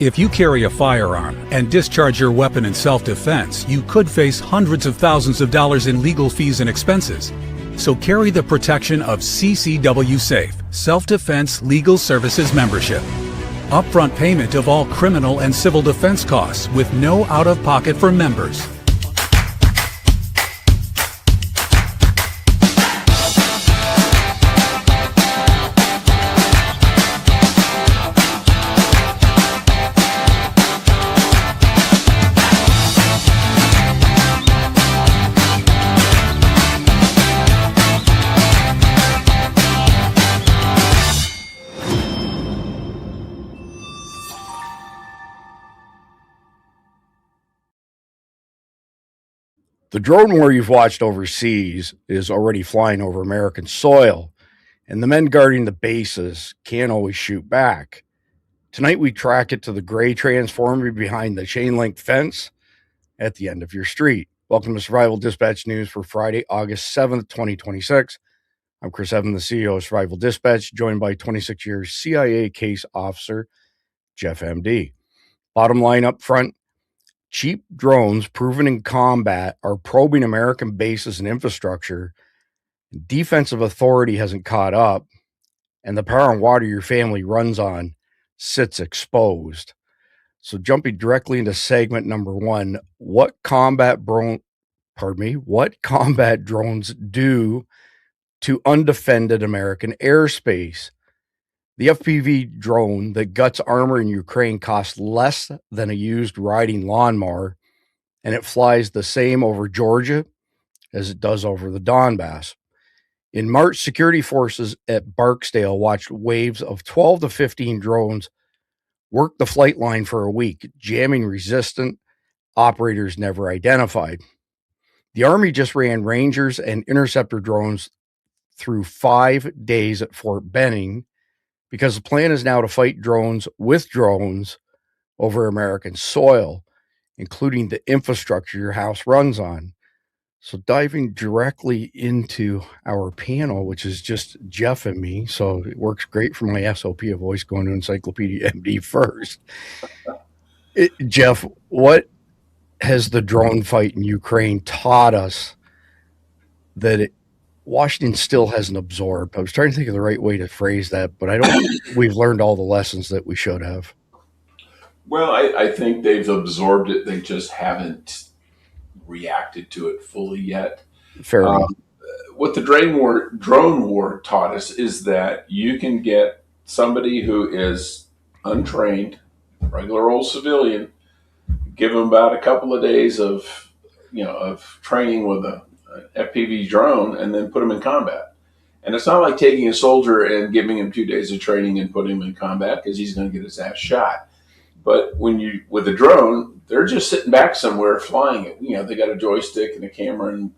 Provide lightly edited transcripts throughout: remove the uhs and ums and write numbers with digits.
If you carry a firearm and discharge your weapon in self-defense, you could face hundreds of thousands of dollars in legal fees and expenses. So carry the protection of CCW Safe, Self-Defense Legal Services membership. Upfront payment of all criminal and civil defense costs with no out-of-pocket for members. The drone war you've watched overseas is already flying over American soil, and the men guarding the bases can't always shoot back. Tonight we track it to the gray transformer behind the chain link fence at the end of your street. Welcome to Survival Dispatch News for Friday, August 7th, 2026. I'm Chris Evans, the CEO of Survival Dispatch, joined by 26-year CIA case officer Jeff MD. Bottom line up front, cheap drones proven in combat are probing American bases and infrastructure. Defensive authority hasn't caught up, and the power and water your family runs on sits exposed. So jumping directly into segment number one, what combat drones do to undefended American airspace. The FPV drone that guts armor in Ukraine costs less than a used riding lawnmower, and it flies the same over Georgia as it does over the Donbass. In March, security forces at Barksdale watched waves of 12 to 15 drones work the flight line for a week, jamming resistant operators never identified. The Army just ran Rangers and Interceptor drones through 5 days at Fort Benning, because the plan is now to fight drones with drones over American soil, including the infrastructure your house runs on. So diving directly into our panel, which is just Jeff and me, so it works great for my SOP of always going to Encyclopedia MD first. Jeff, what has the drone fight in Ukraine taught us that Washington still hasn't absorbed? I was trying to think of the right way to phrase that, but I don't think we've learned all the lessons that we should have. Well, I think they've absorbed it. They just haven't reacted to it fully yet. Fair enough. What the drone war taught us is that you can get somebody who is untrained, regular old civilian, give them about a couple of days of training with a FPV drone, and then put them in combat. And it's not like taking a soldier and giving him 2 days of training and putting him in combat, because he's going to get his ass shot. But with a drone, they're just sitting back somewhere flying it. They got a joystick and a camera, and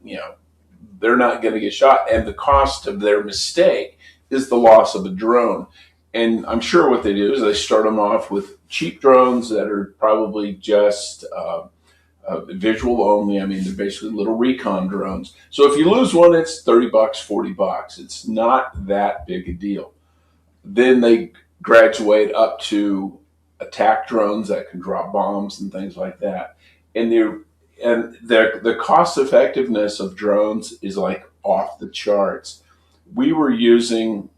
they're not going to get shot. And the cost of their mistake is the loss of a drone. And I'm sure what they do is they start them off with cheap drones that are probably just visual only. I mean, they're basically little recon drones. So if you lose one, it's $30, $40. It's not that big a deal. Then they graduate up to attack drones that can drop bombs and things like that. And the cost effectiveness of drones is like off the charts. We were using,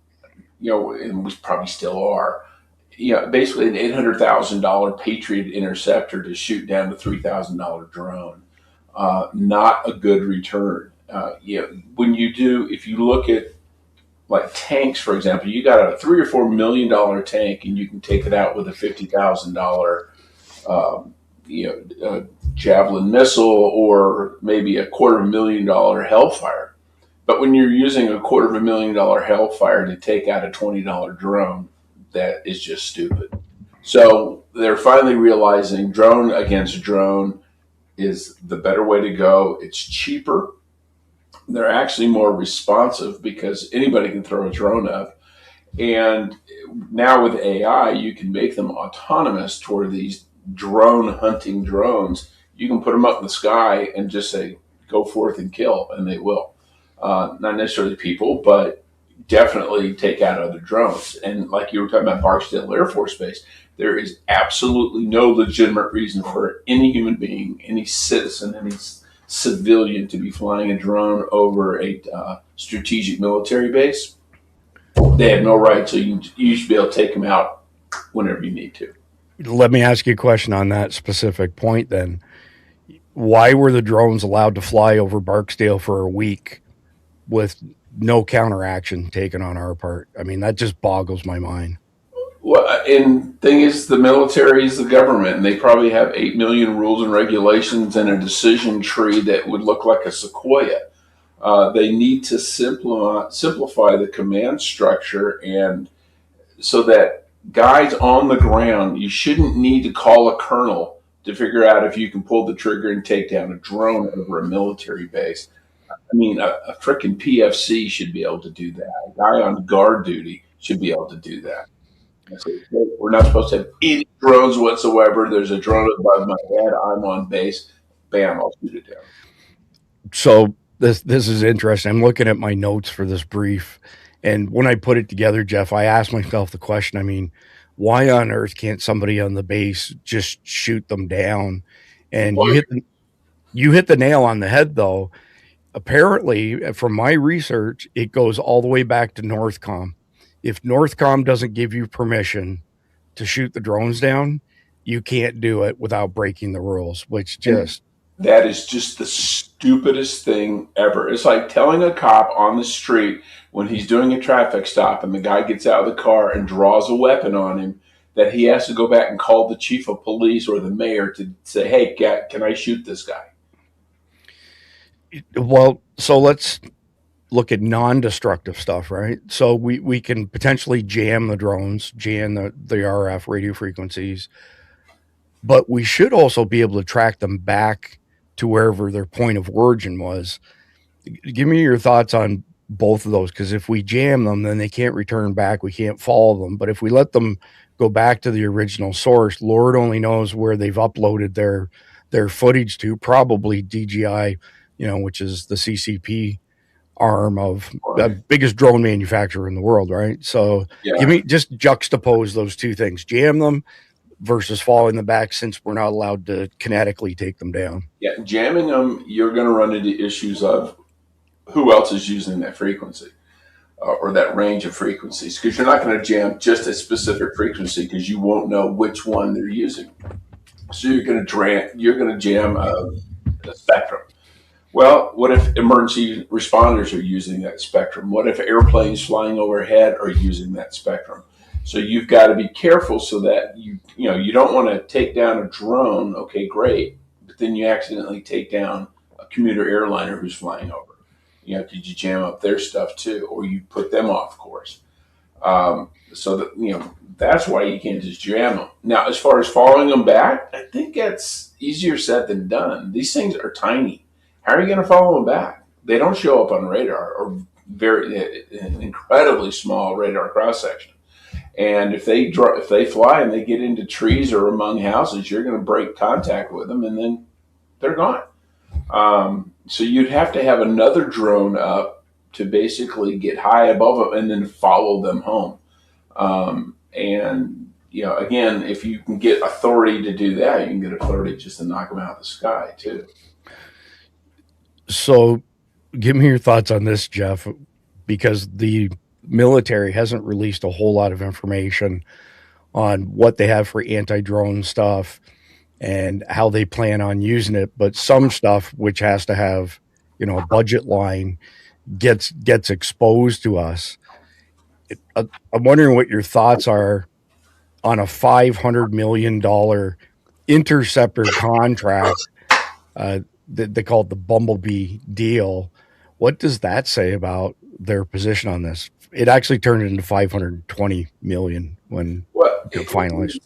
and we probably still are, basically an $800,000 Patriot interceptor to shoot down a $3,000 drone. Not a good return. If you look at like tanks, for example, you got a $3 or $4 million tank, and you can take it out with a $50,000 Javelin missile, or maybe a $250,000 Hellfire. But when you're using a $250,000 Hellfire to take out a $20 drone, that is just stupid. So they're finally realizing drone against drone is the better way to go. It's cheaper. They're actually more responsive because anybody can throw a drone up. And now with AI, you can make them autonomous toward these drone hunting drones. You can put them up in the sky and just say, go forth and kill, and they will. Not necessarily people, but definitely take out other drones. And like you were talking about Barksdale Air Force Base, there is absolutely no legitimate reason for any human being, any citizen, any civilian to be flying a drone over a strategic military base. They have no right, so you should be able to take them out whenever you need to. Let me ask you a question on that specific point then. Why were the drones allowed to fly over Barksdale for a week with no counteraction taken on our part? I mean, that just boggles my mind. Well, and thing is, the military is the government, and they probably have 8 million rules and regulations and a decision tree that would look like a sequoia. They need to simplify the command structure, and so that guys on the ground, you shouldn't need to call a colonel to figure out if you can pull the trigger and take down a drone over a military base. I mean, a frickin' PFC should be able to do that. A guy on guard duty should be able to do that. We're not supposed to have any drones whatsoever. There's a drone above my head. I'm on base. Bam, I'll shoot it down. So this is interesting. I'm looking at my notes for this brief, and when I put it together, Jeff, I asked myself the question. I mean, why on earth can't somebody on the base just shoot them down? And you hit the nail on the head, though. Apparently, from my research, it goes all the way back to Northcom. If Northcom doesn't give you permission to shoot the drones down, you can't do it without breaking the rules, which just... That is just the stupidest thing ever. It's like telling a cop on the street when he's doing a traffic stop and the guy gets out of the car and draws a weapon on him that he has to go back and call the chief of police or the mayor to say, hey, can I shoot this guy? Well, so let's look at non-destructive stuff, right? So we can potentially jam the drones, jam the RF radio frequencies, but we should also be able to track them back to wherever their point of origin was. Give me your thoughts on both of those, because if we jam them, then they can't return back. We can't follow them. But if we let them go back to the original source, Lord only knows where they've uploaded their footage to, probably DJI, which is the CCP arm of the biggest drone manufacturer in the world, right? So Give me, just juxtapose those two things, jam them versus falling them back, since we're not allowed to kinetically take them down. Yeah, jamming them, you're going to run into issues of who else is using that frequency or that range of frequencies, because you're not going to jam just a specific frequency because you won't know which one they're using. So you're going to jam a spectrum. Well, what if emergency responders are using that spectrum? What if airplanes flying overhead are using that spectrum? So you've got to be careful so that you don't want to take down a drone. Okay, great, but then you accidentally take down a commuter airliner who's flying over. Did you jam up their stuff too, or you put them off course? So that that's why you can't just jam them. Now, as far as following them back, I think that's easier said than done. These things are tiny. How are you going to follow them back? They don't show up on radar, or very incredibly small radar cross section. And if they fly and they get into trees or among houses, you're going to break contact with them, and then they're gone. So you'd have to have another drone up to basically get high above them and then follow them home. Again, if you can get authority to do that, you can get authority just to knock them out of the sky too. So give me your thoughts on this, Jeff, because the military hasn't released a whole lot of information on what they have for anti-drone stuff and how they plan on using it. But some stuff, which has to have, a budget line, gets exposed to us. I'm wondering what your thoughts are on a $500 million interceptor contract. They call it the Bumblebee deal. What does that say about their position on this? It actually turned into $520 million when it finalized.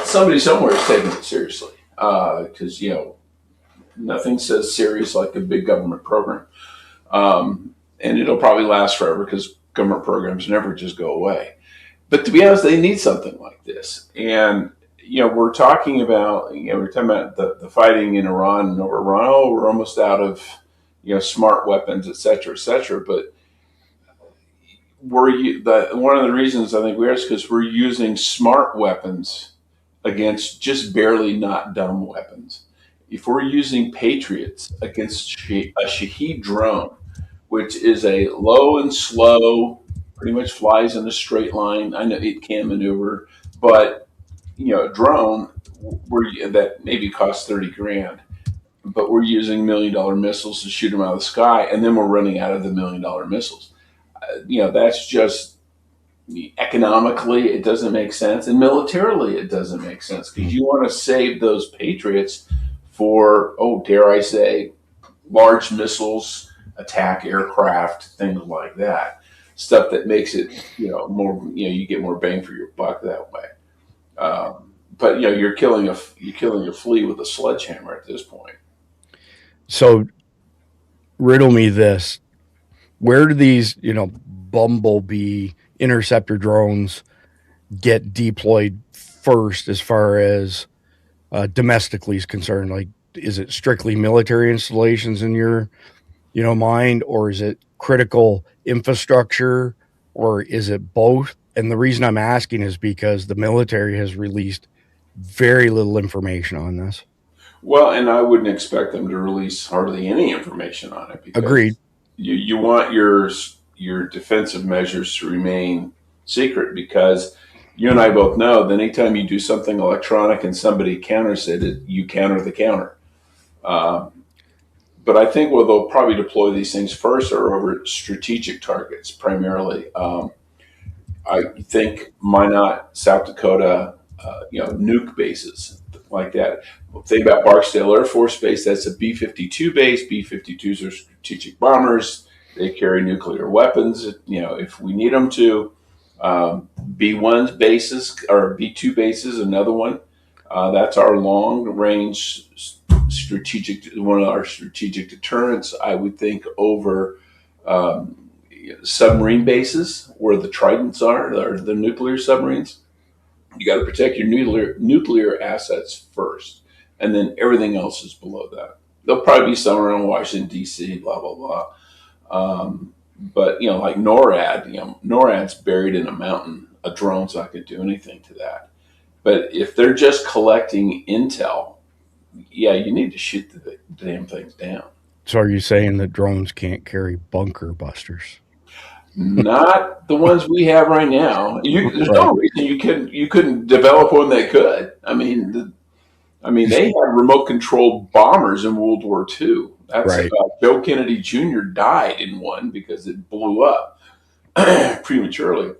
Somebody somewhere is taking it seriously, because nothing says serious like a big government program, and it'll probably last forever because government programs never just go away. But to be honest, they need something like this, and we're talking about the fighting in Iran and over Iran. Oh, we're almost out of smart weapons, et cetera, et cetera. But one of the reasons I think we are is because we're using smart weapons against just barely not dumb weapons. If we're using Patriots against a Shaheed drone, which is a low and slow, pretty much flies in a straight line. I know it can maneuver, but a drone that maybe costs 30 grand, but we're using $1 million missiles to shoot them out of the sky, and then we're running out of the $1 million missiles. That's just economically it doesn't make sense, and militarily it doesn't make sense because you want to save those Patriots for, dare I say, large missiles, attack aircraft, things like that. Stuff that makes it, more, you get more bang for your buck that way. But you're killing a flea with a sledgehammer at this point. So, riddle me this: where do these, Bumblebee interceptor drones get deployed first, as far as domestically is concerned? Like, is it strictly military installations in your, mind, or is it critical infrastructure, or is it both? And the reason I'm asking is because the military has released very little information on this. Well, and I wouldn't expect them to release hardly any information on it because Agreed. you want your defensive measures to remain secret, because you and I both know that anytime you do something electronic and somebody counters it, you counter the counter. But I think they'll probably deploy these things first are over strategic targets primarily. I think Minot, South Dakota, nuke bases like that. Think about Barksdale Air Force Base. That's a B-52 base. B-52s are strategic bombers. They carry nuclear weapons, if we need them to. B-1 bases or B-2 bases, another one. That's our long-range one of our strategic deterrents. I would think over submarine bases where the Tridents are, or the nuclear submarines. You got to protect your nuclear assets first, and then everything else is below that. There'll probably be somewhere in Washington, D.C., blah, blah, blah. But, like NORAD's buried in a mountain. A drone's not going to do anything to that. But if they're just collecting intel, you need to shoot the damn things down. So are you saying that drones can't carry bunker busters? Not the ones we have right now. There's no reason you couldn't develop one that could. I mean, they had remote controlled bombers in World War II. That's right. Joe Kennedy Jr. died in one because it blew up prematurely,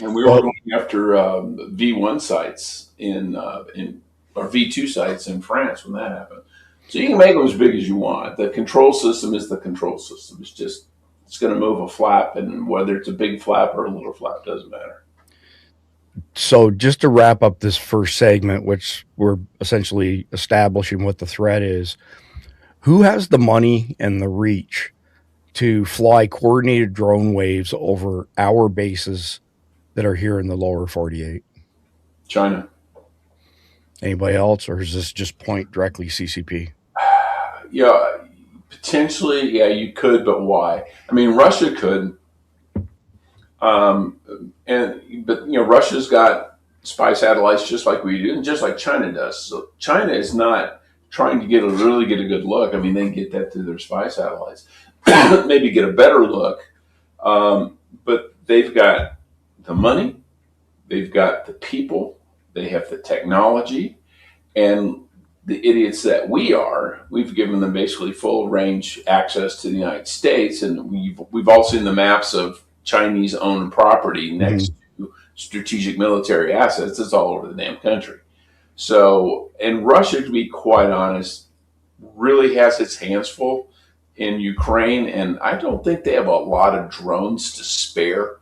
and we were going after V1 sites or V2 sites in France when that happened. So you can make them as big as you want. The control system is the control system. It's going to move a flap, and whether it's a big flap or a little flap doesn't matter. So just to wrap up this first segment, which we're essentially establishing what the threat is, who has the money and the reach to fly coordinated drone waves over our bases that are here in the lower 48? China. Anybody else, or is this just point directly CCP? Potentially, you could, but why? I mean, Russia could, but Russia's got spy satellites just like we do, and just like China does. So China is not trying to get a good look. I mean, they get that through their spy satellites, maybe get a better look, but they've got the money, they've got the people, they have the technology, and the idiots that we've given them basically full range access to the United States, and we've all seen the maps of Chinese owned property next to strategic military assets. It's all over the damn country. So, and Russia, to be quite honest, really has its hands full in Ukraine, and I don't think they have a lot of drones to spare.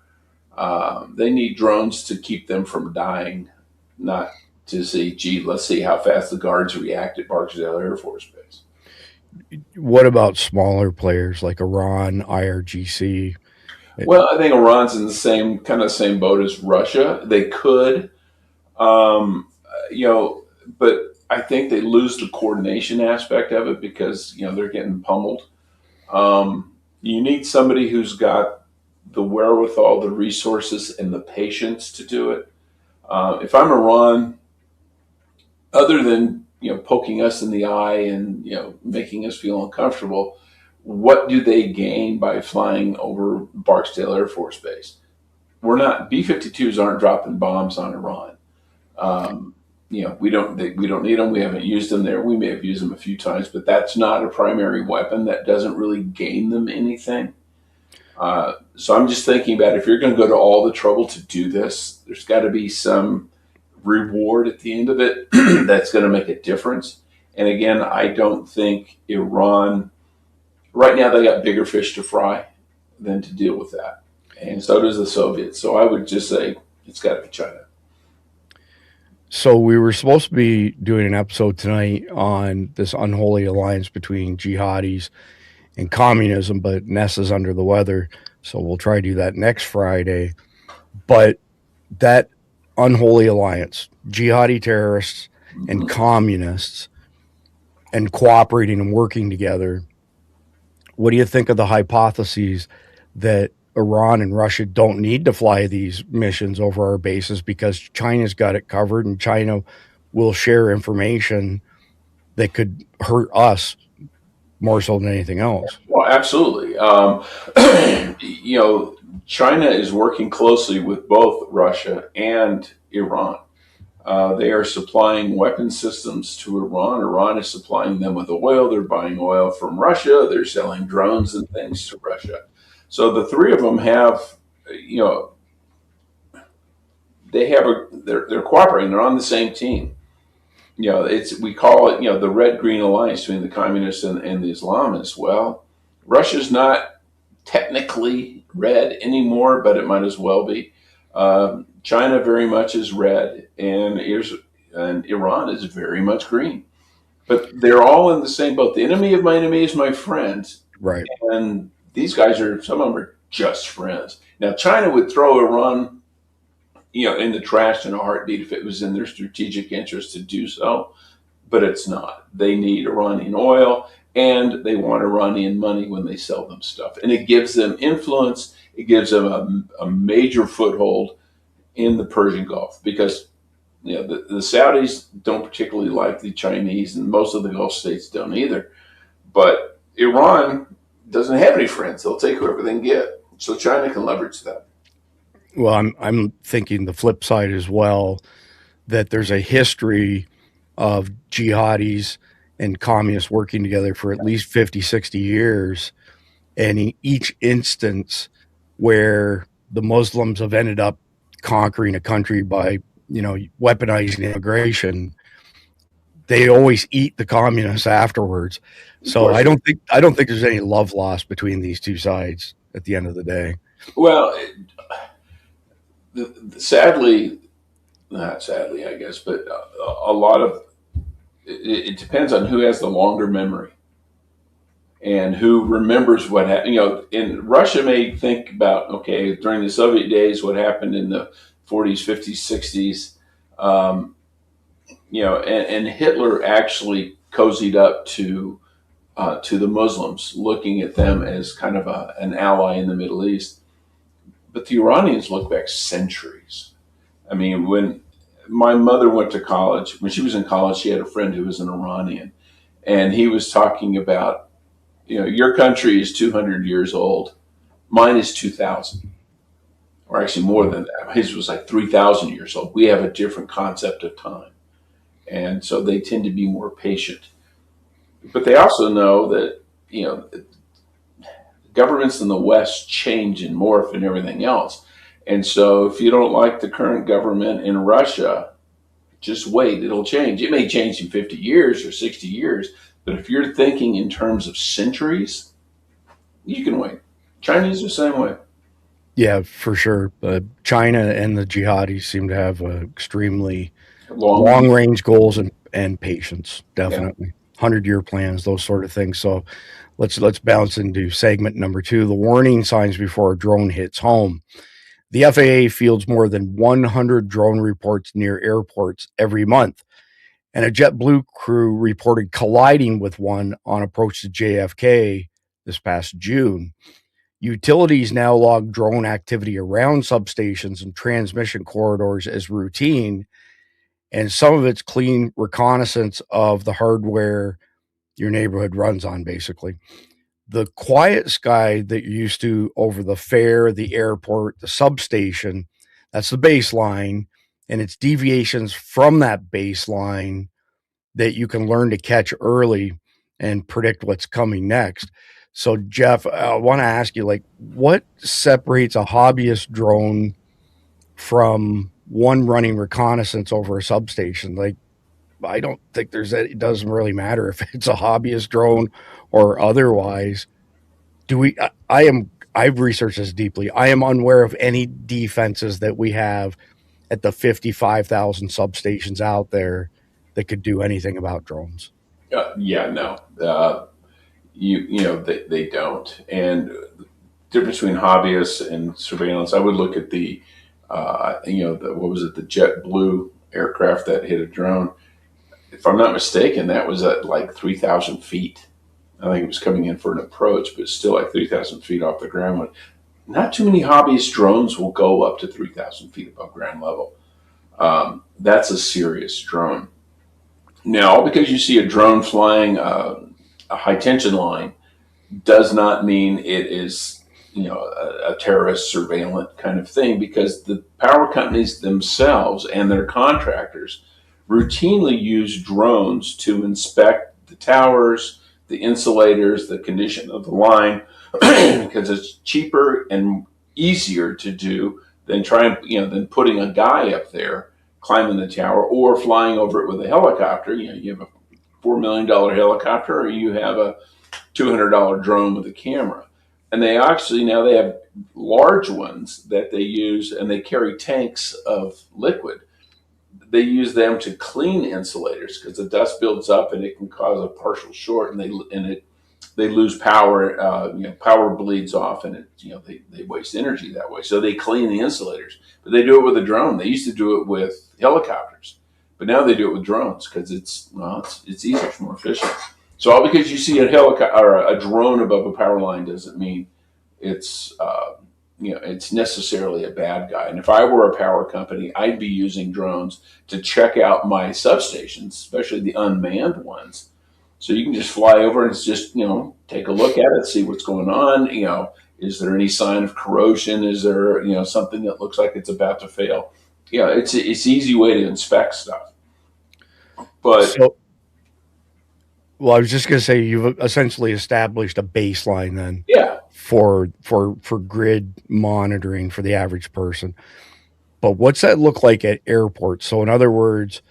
They need drones to keep them from dying, not to see, let's see how fast the guards react at Barksdale Air Force Base. What about smaller players like Iran, IRGC? Well, I think Iran's in the same boat as Russia. They could, but I think they lose the coordination aspect of it because, they're getting pummeled. You need somebody who's got the wherewithal, the resources, and the patience to do it. If I'm Iran, other than poking us in the eye and making us feel uncomfortable, what do they gain by flying over Barksdale Air Force Base? We're not B-52s aren't dropping bombs on Iran. We don't need them. We haven't used them there. We may have used them a few times, but that's not a primary weapon. That doesn't really gain them anything. So I'm just thinking about if you're going to go to all the trouble to do this, there's got to be some reward at the end of it that's going to make a difference. And again, I don't think Iran, right now, they got bigger fish to fry than to deal with that. And so does the Soviets. So I would just say it's got to be China. So we were supposed to be doing an episode tonight on this unholy alliance between jihadis and communism, but Ness is under the weather. So we'll try to do that next Friday. But that unholy alliance, jihadi terrorists and communists, and cooperating and working together, what do you think of the hypotheses that Iran and Russia don't need to fly these missions over our bases because China's got it covered, and China will share information that could hurt us more so than anything else? Well, absolutely. China is working closely with both Russia and Iran. They are supplying weapon systems to Iran. Iran is supplying them with oil. They're buying oil from Russia. They're selling drones and things to Russia. So the three of them have, they're cooperating. They're on the same team. We call it, the red-green alliance between the communists and the Islamists. Well, Russia's not technically red anymore, but it might as well be. China very much is red, and Iran is very much green. But they're all in the same boat. The enemy of my enemy is my friend. Right. And these guys some of them are just friends. Now, China would throw Iran, in the trash in a heartbeat if it was in their strategic interest to do so, but it's not. They need Iranian oil, and they want Iranian money when they sell them stuff. And it gives them influence. It gives them a major foothold in the Persian Gulf because the Saudis don't particularly like the Chinese, and most of the Gulf states don't either. But Iran doesn't have any friends. They'll take whoever they can get. So China can leverage that. Well, I'm thinking the flip side as well, that there's a history of jihadis and communists working together for at least 50, 60 years. And in each instance where the Muslims have ended up conquering a country by, weaponizing immigration, they always eat the communists afterwards. So I don't think there's any love lost between these two sides at the end of the day. Well, sadly, not sadly, I guess, but a lot of it depends on who has the longer memory and who remembers what happened. And Russia may think about, okay, during the Soviet days, what happened in the 40s, 50s, 60s, and Hitler actually cozied up to the Muslims, looking at them as kind of an ally in the Middle East. But the Iranians look back centuries. I mean, when my mother went to college, when she was in college, she had a friend who was an Iranian. And he was talking about, your country is 200 years old. Mine is 2,000. Or actually more than that. His was like 3,000 years old. We have a different concept of time. And so they tend to be more patient. But they also know that, governments in the West change and morph and everything else. And so if you don't like the current government in Russia, just wait, it'll change. It may change in 50 years or 60 years, but if you're thinking in terms of centuries, you can wait. Chinese are the same way. Yeah, for sure. China and the jihadis seem to have extremely long-range goals and patience, definitely. 100-year plans, those sort of things. So let's bounce into segment number 2, the warning signs before a drone hits home. The FAA fields more than 100 drone reports near airports every month, and a JetBlue crew reported colliding with one on approach to JFK this past June. Utilities now log drone activity around substations and transmission corridors as routine, and some of it's clean reconnaissance of the hardware your neighborhood runs on, basically. The quiet sky that you're used to over the fair, the airport, the substation, that's the baseline, and it's deviations from that baseline that you can learn to catch early and predict what's coming next. So, Jeff, I want to ask you, like, what separates a hobbyist drone from one running reconnaissance over a substation? Like, I don't think it doesn't really matter if it's a hobbyist drone or otherwise. I've researched this deeply. I am unaware of any defenses that we have at the 55,000 substations out there that could do anything about drones. No. They don't. And the difference between hobbyists and surveillance, I would look at what was it, the JetBlue aircraft that hit a drone. If I'm not mistaken, that was at like 3,000 feet. I think it was coming in for an approach, but still like 3,000 feet off the ground. Not too many hobbyist drones will go up to 3,000 feet above ground level. That's a serious drone. Now, because you see a drone flying a high tension line does not mean it is, a terrorist surveillance kind of thing, because the power companies themselves and their contractors routinely use drones to inspect the towers, the insulators, the condition of the line, because it's cheaper and easier to do than than putting a guy up there climbing the tower or flying over it with a helicopter. You have a $4 million helicopter, or you have a $200 drone with a camera. And they have large ones that they use, and they carry tanks of liquid. They use them to clean insulators because the dust builds up and it can cause a partial short, and they lose power. Power bleeds off, and they waste energy that way. So they clean the insulators, but they do it with a drone. They used to do it with helicopters, but now they do it with drones because it's easier, it's more efficient. So all because you see a helicopter or a drone above a power line doesn't mean it's it's necessarily a bad guy. And if I were a power company, I'd be using drones to check out my substations, especially the unmanned ones. So you can just fly over and just, take a look at it, see what's going on. Is there any sign of corrosion? Is there, something that looks like it's about to fail? It's an easy way to inspect stuff. But well, I was just going to say, you've essentially established a baseline then. Yeah. For grid monitoring for the average person. But what's that look like at airports? So in other words,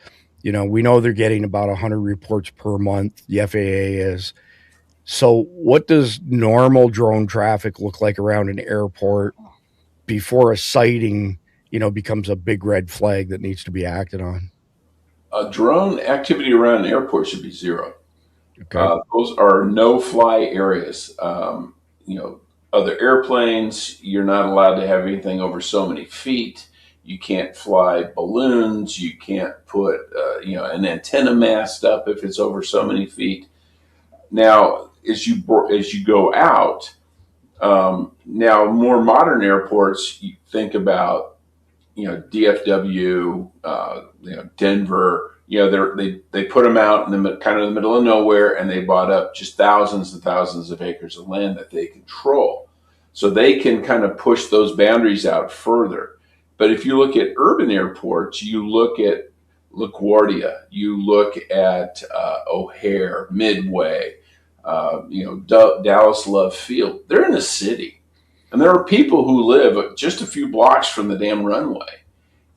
we know they're getting about 100 reports per month. The FAA is. So what does normal drone traffic look like around an airport before a sighting, becomes a big red flag that needs to be acted on? Drone activity around an airport should be zero. Okay. Those are no-fly areas. Other airplanes, you're not allowed to have anything over so many feet. You can't fly balloons. You can't put, an antenna mast up if it's over so many feet. Now, as you go out, now more modern airports, you think about, DFW, Denver. They put them out in the kind of the middle of nowhere, and they bought up just thousands and thousands of acres of land that they control. So they can kind of push those boundaries out further. But if you look at urban airports, you look at LaGuardia, you look at O'Hare, Midway, Dallas Love Field. They're in the city, and there are people who live just a few blocks from the damn runway.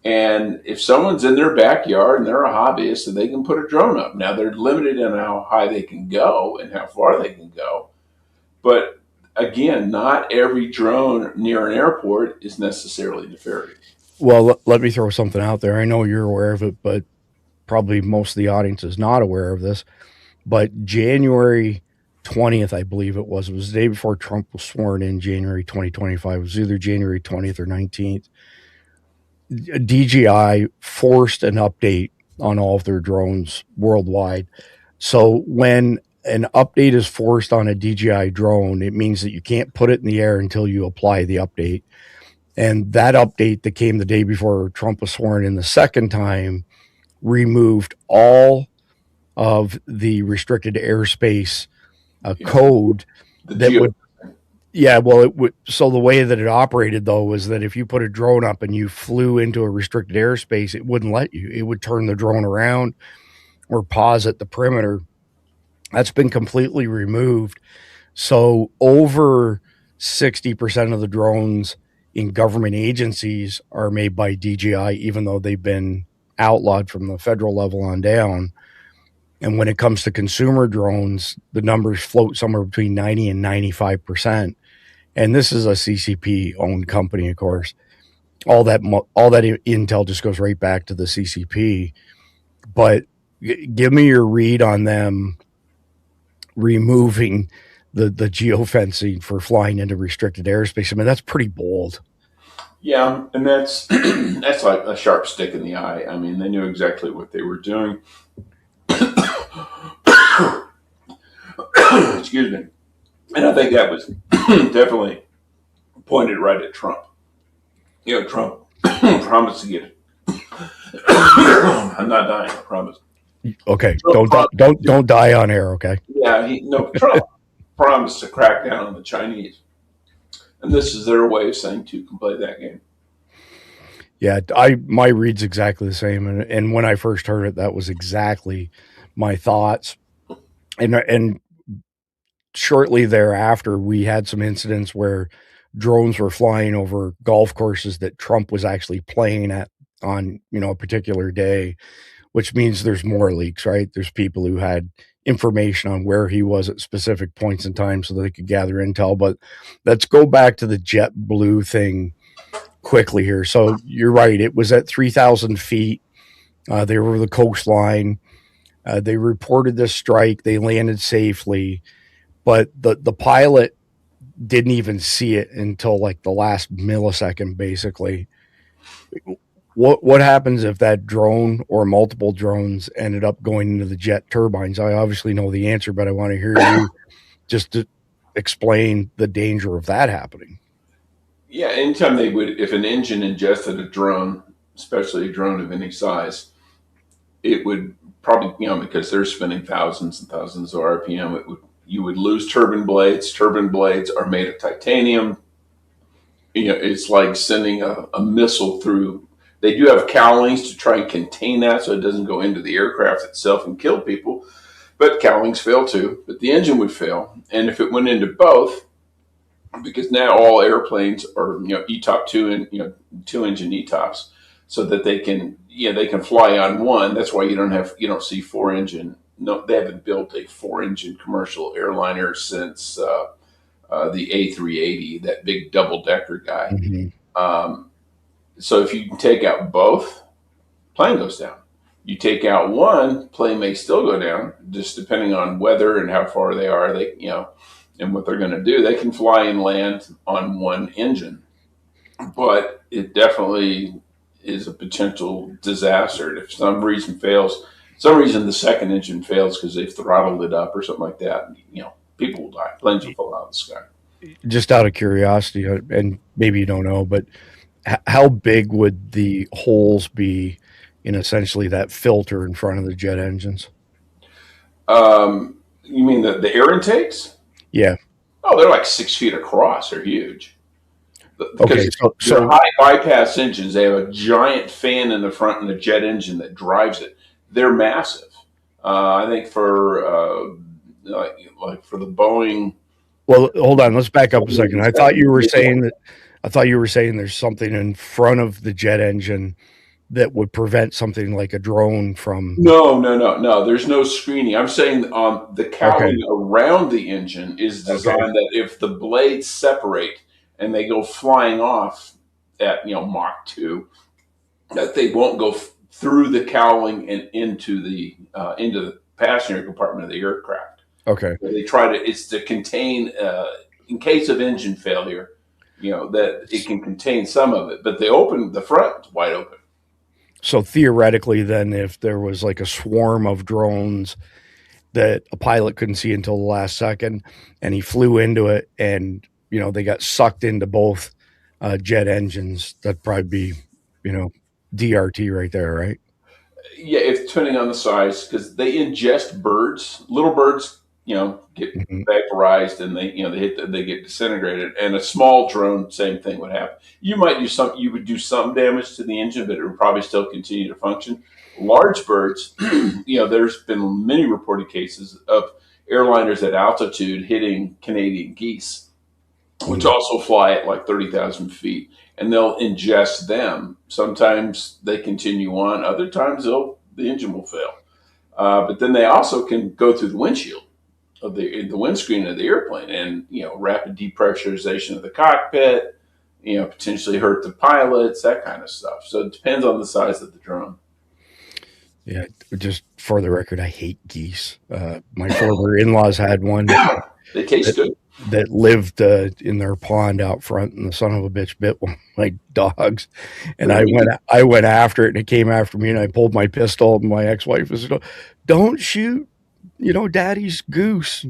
And if someone's in their backyard and they're a hobbyist, then they can put a drone up. Now, they're limited in how high they can go and how far they can go. But again, not every drone near an airport is necessarily nefarious. Well, let me throw something out there. I know you're aware of it, but probably most of the audience is not aware of this. But January 20th, I believe it was the day before Trump was sworn in, January 2025. It was either January 20th or 19th. DJI forced an update on all of their drones worldwide. So when an update is forced on a DJI drone, it means that you can't put it in the air until you apply the update. And that update that came the day before Trump was sworn in the second time removed all of the restricted airspace code The that geo. would. Yeah, well, it would. So the way that it operated though was that if you put a drone up and you flew into a restricted airspace, it wouldn't let you. It would turn the drone around or pause at the perimeter. That's been completely removed. So over 60% of the drones in government agencies are made by DJI, even though they've been outlawed from the federal level on down. And when it comes to consumer drones, the numbers float somewhere between 90 and 95%. And this is a CCP owned company, of course. All that intel just goes right back to the CCP. But give me your read on them removing the geofencing for flying into restricted airspace. I mean, that's pretty bold. Yeah, and that's that's like a sharp stick in the eye. I mean, they knew exactly what they were doing. Excuse me. And I think that was definitely pointed right at Trump. You know, Trump promised to get it. I'm not dying, I promise. Okay, Trump don't die on air. Okay. Yeah, Trump promised to crack down on the Chinese, and this is their way of saying you can play that game. Yeah, my read's exactly the same, and when I first heard it, that was exactly my thoughts. And shortly thereafter, we had some incidents where drones were flying over golf courses that Trump was actually playing at on, a particular day, which means there's more leaks, right? There's people who had information on where he was at specific points in time so they could gather intel. But let's go back to the JetBlue thing quickly here. So you're right. It was at 3,000 feet. They were over the coastline. They reported this strike. They landed safely. But the pilot didn't even see it until like the last millisecond, basically. What happens if that drone or multiple drones ended up going into the jet turbines? I obviously know the answer, but I want to hear you just to explain the danger of that happening. Yeah, anytime if an engine ingested a drone, especially a drone of any size, it would probably, because they're spinning thousands and thousands of RPM, you would lose turbine blades. Turbine blades are made of titanium. It's like sending a missile through. They do have cowlings to try and contain that so it doesn't go into the aircraft itself and kill people. But cowlings fail too. But the engine would fail. And if it went into both, because now all airplanes are ETOP 2 and 2-engine ETOPs, so that they can fly on one. That's why you don't see 4-engine. No, they haven't built a 4-engine commercial airliner since the A380, that big double-decker guy. Mm-hmm. So if you can take out both, plane goes down. You take out one, plane may still go down, just depending on weather and how far they are. And what they're going to do. They can fly and land on one engine, but it definitely is a potential disaster. If some reason the second engine fails because they've throttled it up or something like that, people will die. Planes will fall out of the sky. Just out of curiosity, and maybe you don't know, but how big would the holes be in essentially that filter in front of the jet engines? You mean the air intakes? Yeah. Oh, they're like 6 feet across. They're huge. Okay, so high bypass engines, they have a giant fan in the front and a jet engine that drives it. They're massive. I think for for the Boeing. Well, hold on. Let's back up a second. I thought you were saying there's something in front of the jet engine that would prevent something like a drone from. No. There's no screening. I'm saying the cowling around the engine is designed that if the blades separate and they go flying off at Mach 2, that they won't go through the cowling and into the passenger compartment of the aircraft. Okay. They it's to contain in case of engine failure, that it can contain some of it, but the front is wide open. So theoretically, then, if there was like a swarm of drones that a pilot couldn't see until the last second, and he flew into it, and they got sucked into both jet engines. That'd probably be DRT right there, right? Yeah, if depending on the size, because they ingest birds, little birds, get Mhm. vaporized and they get disintegrated. And a small drone, same thing would happen. You would do some damage to the engine, but it would probably still continue to function. Large birds, there's been many reported cases of airliners at altitude hitting Canadian geese, which also fly at like 30,000 feet, and they'll ingest them. Sometimes they continue on, other times the engine will fail. But then they also can go through the windshield of the windscreen of the airplane, and rapid depressurization of the cockpit, potentially hurt the pilots, that kind of stuff. So it depends on the size of the drone. Yeah, just for the record, I hate geese. My former in-laws had one They taste good. that lived in their pond out front, and the son of a bitch bit one of my dogs. And I went after it, and it came after me, and I pulled my pistol, and my ex-wife was, "Don't shoot, Daddy's goose."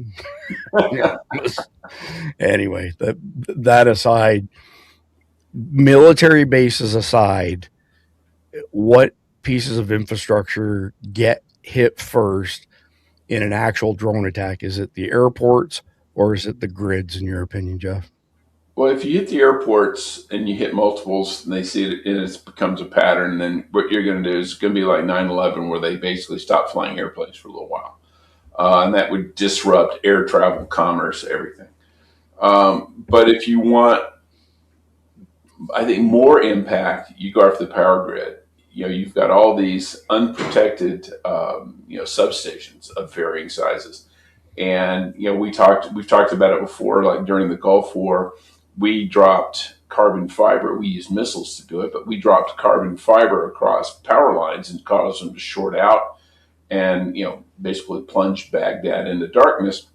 Anyway, that aside, military bases aside, what pieces of infrastructure get hit first in an actual drone attack? Is it the airports or is it the grids, in your opinion, Jeff? Well, if you hit the airports and you hit multiples and they see it and it becomes a pattern, then what you're going to do is going to be like 9/11, where they basically stop flying airplanes for a little while. And that would disrupt air travel, commerce, everything. But if you want, I think, more impact, you go after the power grid. You've got all these unprotected, substations of varying sizes. And we've talked about it before. Like during the Gulf War, we dropped carbon fiber. We used missiles to do it, but we dropped carbon fiber across power lines and caused them to short out, and basically plunged Baghdad into darkness.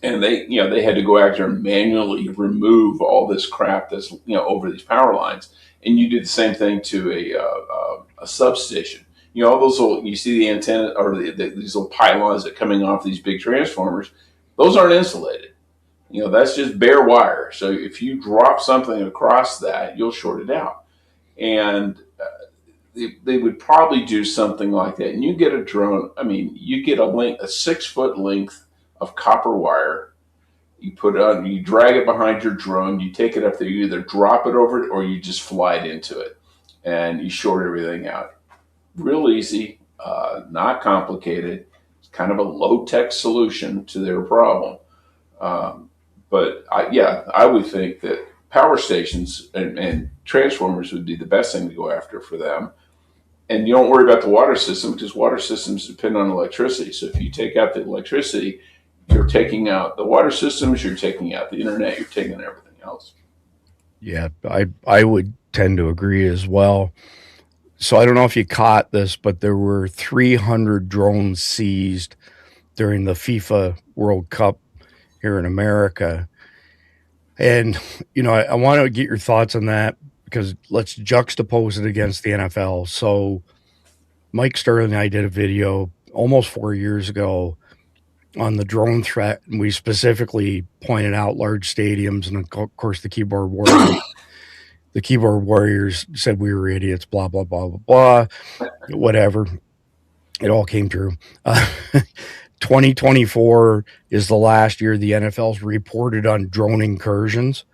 And they had to go after and manually remove all this crap that's over these power lines. And you do the same thing to a substation. All those you see the antenna or these little pylons that are coming off these big transformers. Those aren't insulated. That's just bare wire. So if you drop something across that, you'll short it out. And they would probably do something like that. And you get a drone. I mean, you get a 6-foot length of copper wire. You put it on, you drag it behind your drone, you take it up there, you either drop it over it or you just fly it into it, and you short everything out. Real easy, not complicated. It's kind of a low-tech solution to their problem. But I would think that power stations and transformers would be the best thing to go after for them. And you don't worry about the water system, because water systems depend on electricity. So if you take out the electricity, you're taking out the water systems, you're taking out the internet, you're taking everything else. Yeah, I would tend to agree as well. So I don't know if you caught this, but there were 300 drones seized during the FIFA World Cup here in America. And, I want to get your thoughts on that, because let's juxtapose it against the NFL. So Mike Sterling and I did a video almost 4 years ago on the drone threat, and we specifically pointed out large stadiums, and of course the keyboard warriors. The keyboard warriors said we were idiots, blah blah blah blah blah, whatever. It all came true. 2024 is the last year the NFL's reported on drone incursions,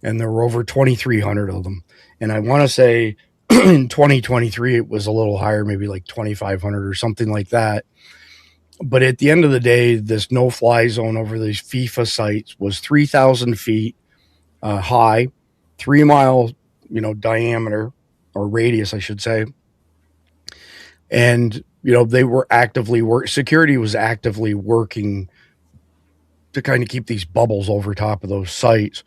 and there were over 2,300 of them. And I want to say in 2023 it was a little higher, maybe like 2,500 or something like that. But at the end of the day, this no-fly zone over these FIFA sites was 3,000 feet high, 3-mile, diameter, or radius, I should say. And, they were security was actively working to kind of keep these bubbles over top of those sites.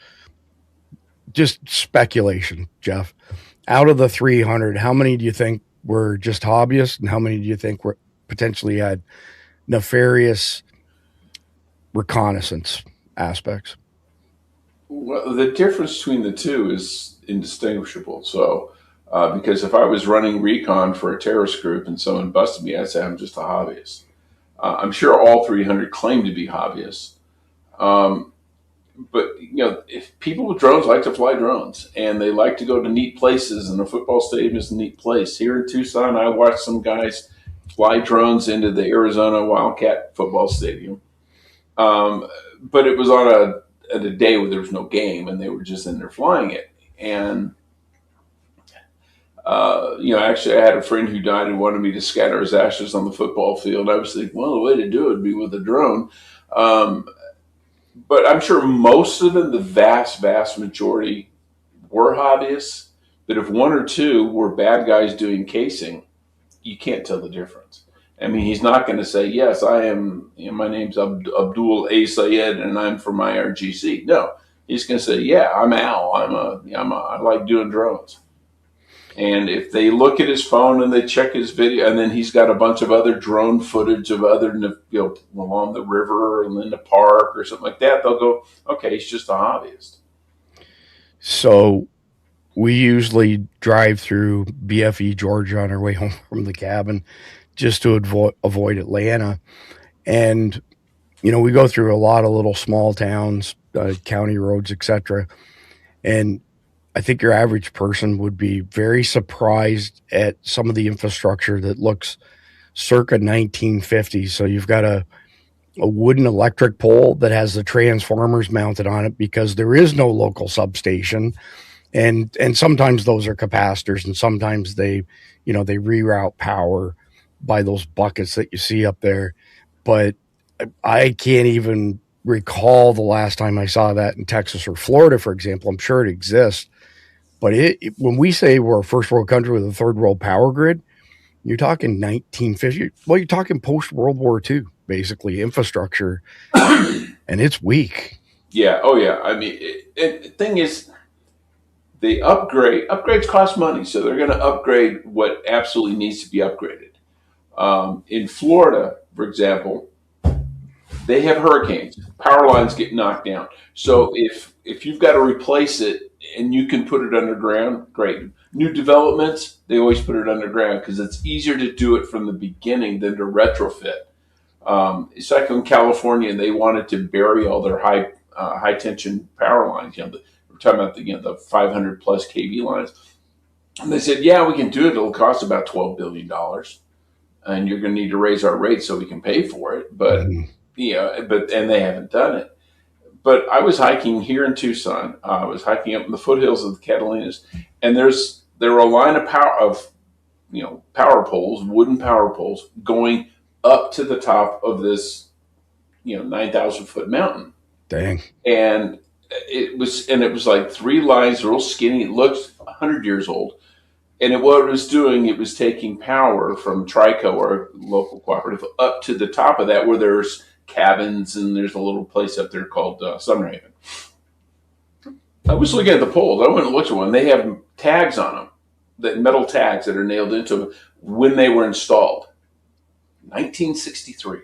Just speculation, Jeff. Out of the 300, how many do you think were just hobbyists, and how many do you think were potentially had nefarious reconnaissance aspects? Well, the difference between the two is indistinguishable. So, because if I was running recon for a terrorist group and someone busted me, I'd say I'm just a hobbyist. I'm sure all 300 claim to be hobbyists. But if people with drones like to fly drones, and they like to go to neat places, and a football stadium is a neat place. Here in Tucson, I watched some guys fly drones into the Arizona Wildcat football stadium. But it was on a day where there was no game, and they were just in there flying it. And actually, I had a friend who died and wanted me to scatter his ashes on the football field. I was thinking, well, the way to do it would be with a drone. But I'm sure most of them, the vast, vast majority, were hobbyists. But if one or two were bad guys doing casing, you can't tell the difference. I mean, he's not going to say, yes, I am, my name's Abdul A. Sayed and I'm from IRGC. No, he's going to say, yeah, I'm Al. I like doing drones. And if they look at his phone and they check his video, and then he's got a bunch of other drone footage of along the river and in the park or something like that, they'll go, okay, he's just a hobbyist. So we usually drive through BFE, Georgia on our way home from the cabin just to avoid Atlanta. And, we go through a lot of little small towns, county roads, etc. And I think your average person would be very surprised at some of the infrastructure that looks circa 1950s. So you've got a wooden electric pole that has the transformers mounted on it because there is no local substation. And sometimes those are capacitors, and sometimes they reroute power by those buckets that you see up there. But I can't even recall the last time I saw that in Texas or Florida, for example. I'm sure it exists. But when we say we're a first world country with a third world power grid, you're talking 1950. Well, you're talking post World War II, basically, infrastructure, and it's weak. Yeah. Oh, yeah. I mean, the thing is, they upgrades cost money, so they're going to upgrade what absolutely needs to be upgraded. In Florida, for example, they have hurricanes. Power lines get knocked down. So if you've got to replace it and you can put it underground, great. New developments, they always put it underground because it's easier to do it from the beginning than to retrofit. It's like in California, they wanted to bury all their high tension power lines. We're talking about the 500 plus kV lines, and they said, yeah, we can do it. It'll cost about $12 billion, and you're going to need to raise our rates so we can pay for it. But and they haven't done it. But I was hiking here in Tucson. I was hiking up in the foothills of the Catalinas, and there were a line of power poles, wooden power poles, going up to the top of this 9,000 foot mountain. Dang. And it was like three lines, real skinny. It looked 100 years old. And what it was doing, it was taking power from Trico, or local cooperative, up to the top of that where there's cabins, and there's a little place up there called Summer Haven. I was looking at the poles. I went and looked at one. They have tags on them, that metal tags that are nailed into them when they were installed. 1963.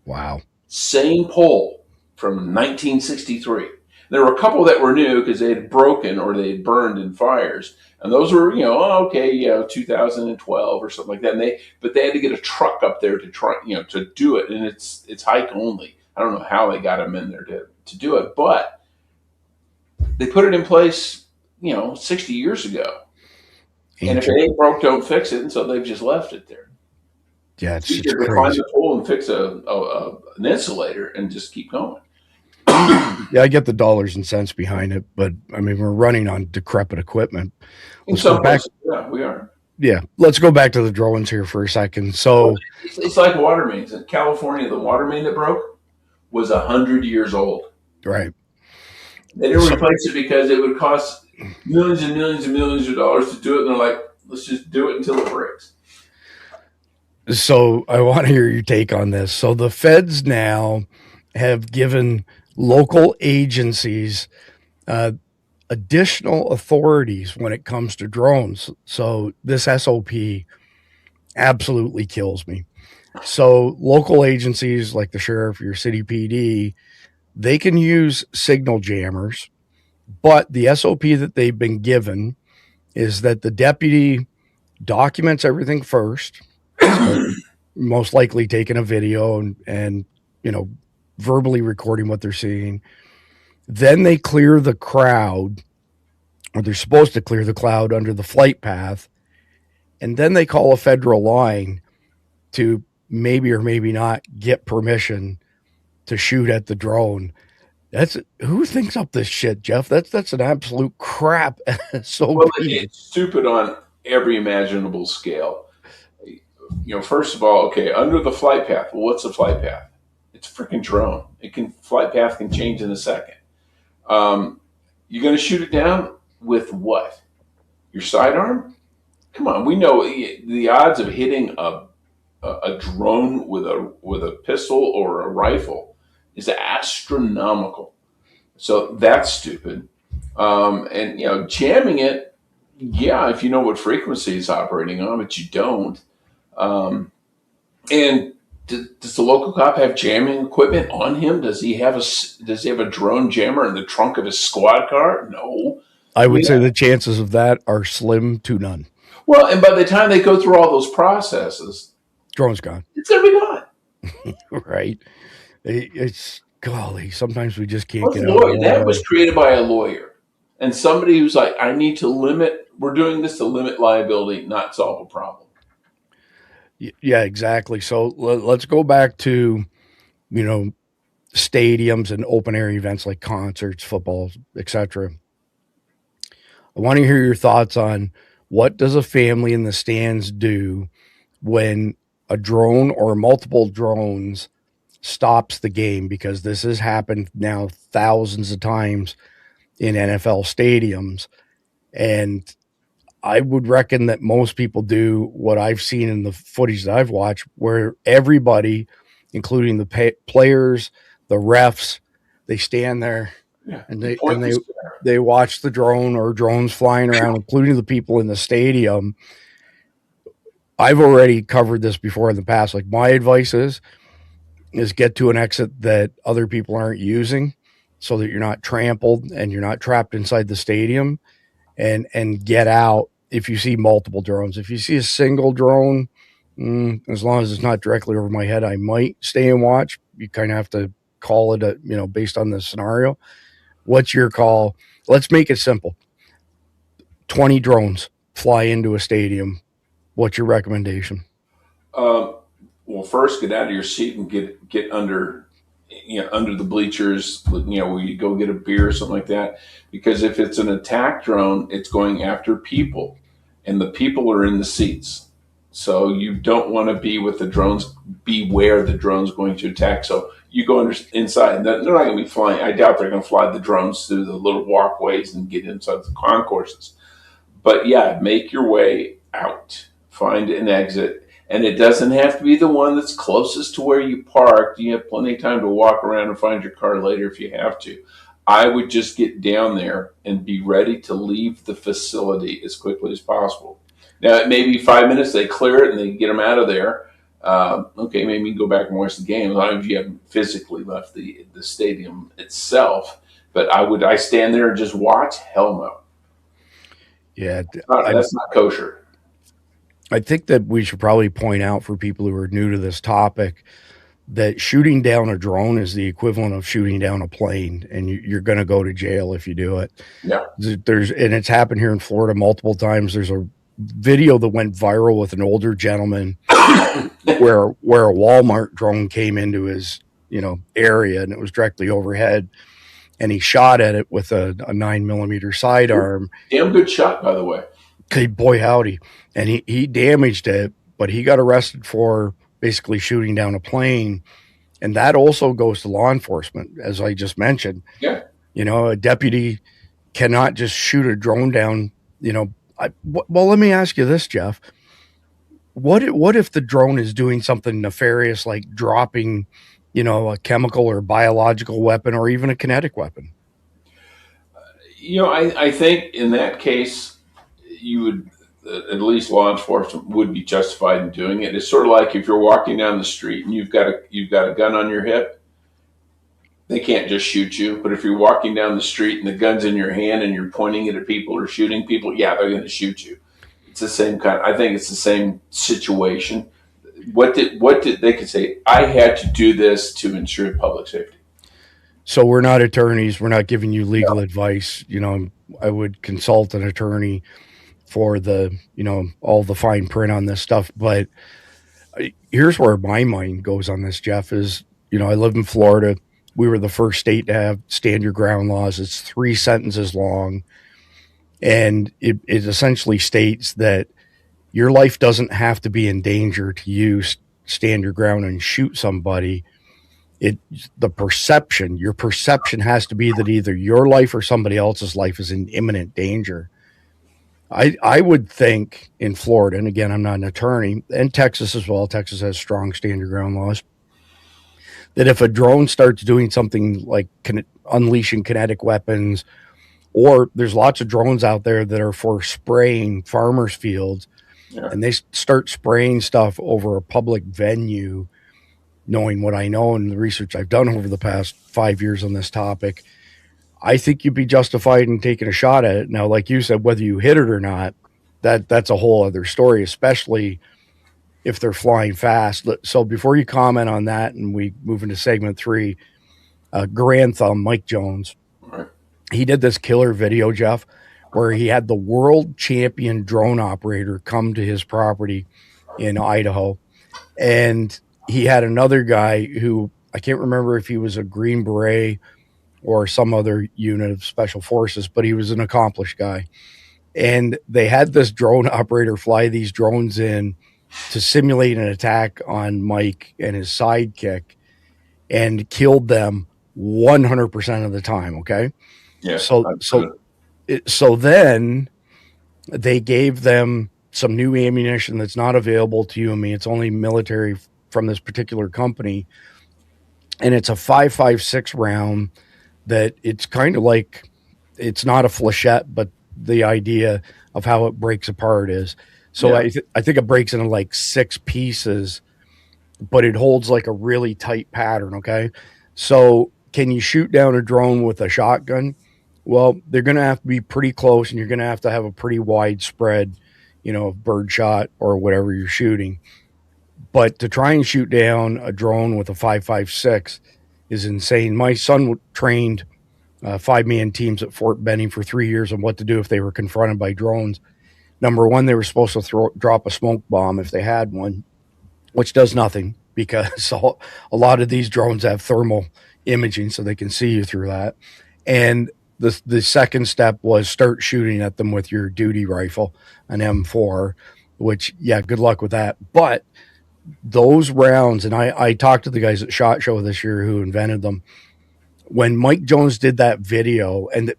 Wow. Same pole from 1963. There were a couple that were new because they had broken or they had burned in fires. And those were, 2012 or something like that. But they had to get a truck up there to try, to do it. And it's hike only. I don't know how they got them in there to do it, but they put it in place, 60 years ago. And if it ain't broke, don't fix it. And so they've just left it there. Yeah, it's easier to find the pole and fix an insulator and just keep going. Yeah, I get the dollars and cents behind it, but I mean, we're running on decrepit equipment. In some places, yeah, we are. Yeah, let's go back to the drones here for a second. So it's like water mains. In California, the water main that broke was 100 years old. Right. They didn't replace it because it would cost millions and millions and millions of dollars to do it. And they're like, let's just do it until it breaks. So I want to hear your take on this. So the feds now have given local agencies additional authorities when it comes to drones. So this SOP absolutely kills me. So local agencies like the sheriff, your city PD, they can use signal jammers, but the SOP that they've been given is that the deputy documents everything first. most likely taking a video and verbally recording what they're seeing. Then they clear the crowd, or they're supposed to clear the cloud under the flight path, and then they call a federal line to maybe or maybe not get permission to shoot at the drone. That's who thinks up this shit, Jeff? That's an absolute crap. Well, it's stupid on every imaginable scale. First of all, okay, under the flight path. Well, what's a flight path? It's a freaking drone. Flight path can change in a second. You're going to shoot it down with what? Your sidearm? Come on, we know the odds of hitting a drone with a pistol or a rifle is astronomical. So that's stupid. And jamming it, yeah, if you know what frequency it's operating on, but you don't. And does the local cop have jamming equipment on him? Does he have a drone jammer in the trunk of his squad car? No. I would say the chances of that are slim to none. Well, and by the time they go through all those processes, drone's gone. It's gonna be gone. Right. It's golly. Sometimes we just can't get out. That was created by a lawyer and somebody who's like, I need to limit. We're doing this to limit liability, not solve a problem. Yeah, exactly. So let's go back to, stadiums and open air events like concerts, football, etc. I want to hear your thoughts on what does a family in the stands do when a drone or multiple drones stops the game, because this has happened now thousands of times in NFL stadiums. And I would reckon that most people do what I've seen in the footage that I've watched, where everybody, including the players, the refs, they stand there and they watch the drone or drones flying around, including the people in the stadium. I've already covered this before in the past. Like, my advice is get to an exit that other people aren't using so that you're not trampled and you're not trapped inside the stadium, and get out if you see multiple drones. If you see a single drone, as long as it's not directly over my head, I might stay and watch. You kind of have to call it, based on the scenario. What's your call? Let's make it simple. 20 drones fly into a stadium. What's your recommendation? Well, first get out of your seat and get under the bleachers, where you go get a beer or something like that. Because if it's an attack drone, it's going after people, and the people are in the seats. So you don't want to be with the drones. Beware the drone's going to attack. So you go inside, and they're not going to be flying. I doubt they're going to fly the drones through the little walkways and get inside the concourses. But yeah, make your way out. Find an exit. And it doesn't have to be the one that's closest to where you parked. You have plenty of time to walk around and find your car later if you have to. I would just get down there and be ready to leave the facility as quickly as possible. Now, it may be 5 minutes. They clear it and they get them out of there. Okay, maybe you can go back and watch the game as long as you haven't physically left the stadium itself. But I stand there and just watch? Hell no. Yeah. That's not kosher. I think that we should probably point out for people who are new to this topic that shooting down a drone is the equivalent of shooting down a plane, and you're going to go to jail if you do it. Yeah. And it's happened here in Florida multiple times. There's a video that went viral with an older gentleman where a Walmart drone came into his, area, and it was directly overhead, and he shot at it with a 9mm sidearm. Damn good shot, by the way. Okay, boy howdy. And he damaged it, but he got arrested for basically shooting down a plane. And that also goes to law enforcement, as I just mentioned. Yeah. A deputy cannot just shoot a drone down. Well, let me ask you this, Jeff. What if the drone is doing something nefarious, like dropping, a chemical or biological weapon or even a kinetic weapon? I think in that case, you would, at least law enforcement would be justified in doing it. It's sort of like if you're walking down the street and you've got a gun on your hip, they can't just shoot you. But if you're walking down the street and the gun's in your hand and you're pointing it at people or shooting people, yeah, they're going to shoot you. It's the same I think it's the same situation. what did they could say? I had to do this to ensure public safety. So we're not attorneys. We're not giving you legal advice. You know, I would consult an attorney for the, you know, all the fine print on this stuff. But here's where my mind goes on this, Jeff, is, you know, I live in Florida. We were the first state to have stand your ground laws. It's 3 sentences long. And it essentially states that your life doesn't have to be in danger to use stand your ground and shoot somebody. Your perception has to be that either your life or somebody else's life is in imminent danger. I would think in Florida, and again, I'm not an attorney, and Texas as well, Texas has strong stand your ground laws, that if a drone starts doing something like unleashing kinetic weapons, or there's lots of drones out there that are for spraying farmers' fields, and they start spraying stuff over a public venue, knowing what I know and the research I've done over the past 5 years on this topic, I think you'd be justified in taking a shot at it. Now, like you said, whether you hit it or not, that's a whole other story, especially if they're flying fast. So before you comment on that and we move into segment 3, Grand Thumb, Mike Jones, he did this killer video, Jeff, where he had the world champion drone operator come to his property in Idaho. And he had another guy who, I can't remember if he was a Green Beret or some other unit of special forces, but he was an accomplished guy. And they had this drone operator fly these drones in to simulate an attack on Mike and his sidekick, and killed them 100% of the time. Okay. Yeah. So then they gave them some new ammunition that's not available to you and me. It's only military from this particular company. And it's a 5.56 round that it's kind of like, it's not a flechette, but the idea of how it breaks apart is. So I think it breaks into like 6 pieces, but it holds like a really tight pattern. Okay. So can you shoot down a drone with a shotgun? Well, they're going to have to be pretty close, and you're going to have a pretty wide spread, you know, of bird shot or whatever you're shooting. But to try and shoot down a drone with a 5.56 is insane. My son trained 5-man teams at Fort Benning for 3 years on what to do if they were confronted by drones. Number one, they were supposed to drop a smoke bomb if they had one, which does nothing because a lot of these drones have thermal imaging so they can see you through that. And the second step was start shooting at them with your duty rifle, an M4, which, yeah, good luck with that. But those rounds, and I talked to the guys at SHOT Show this year who invented them. When Mike Jones did that video, and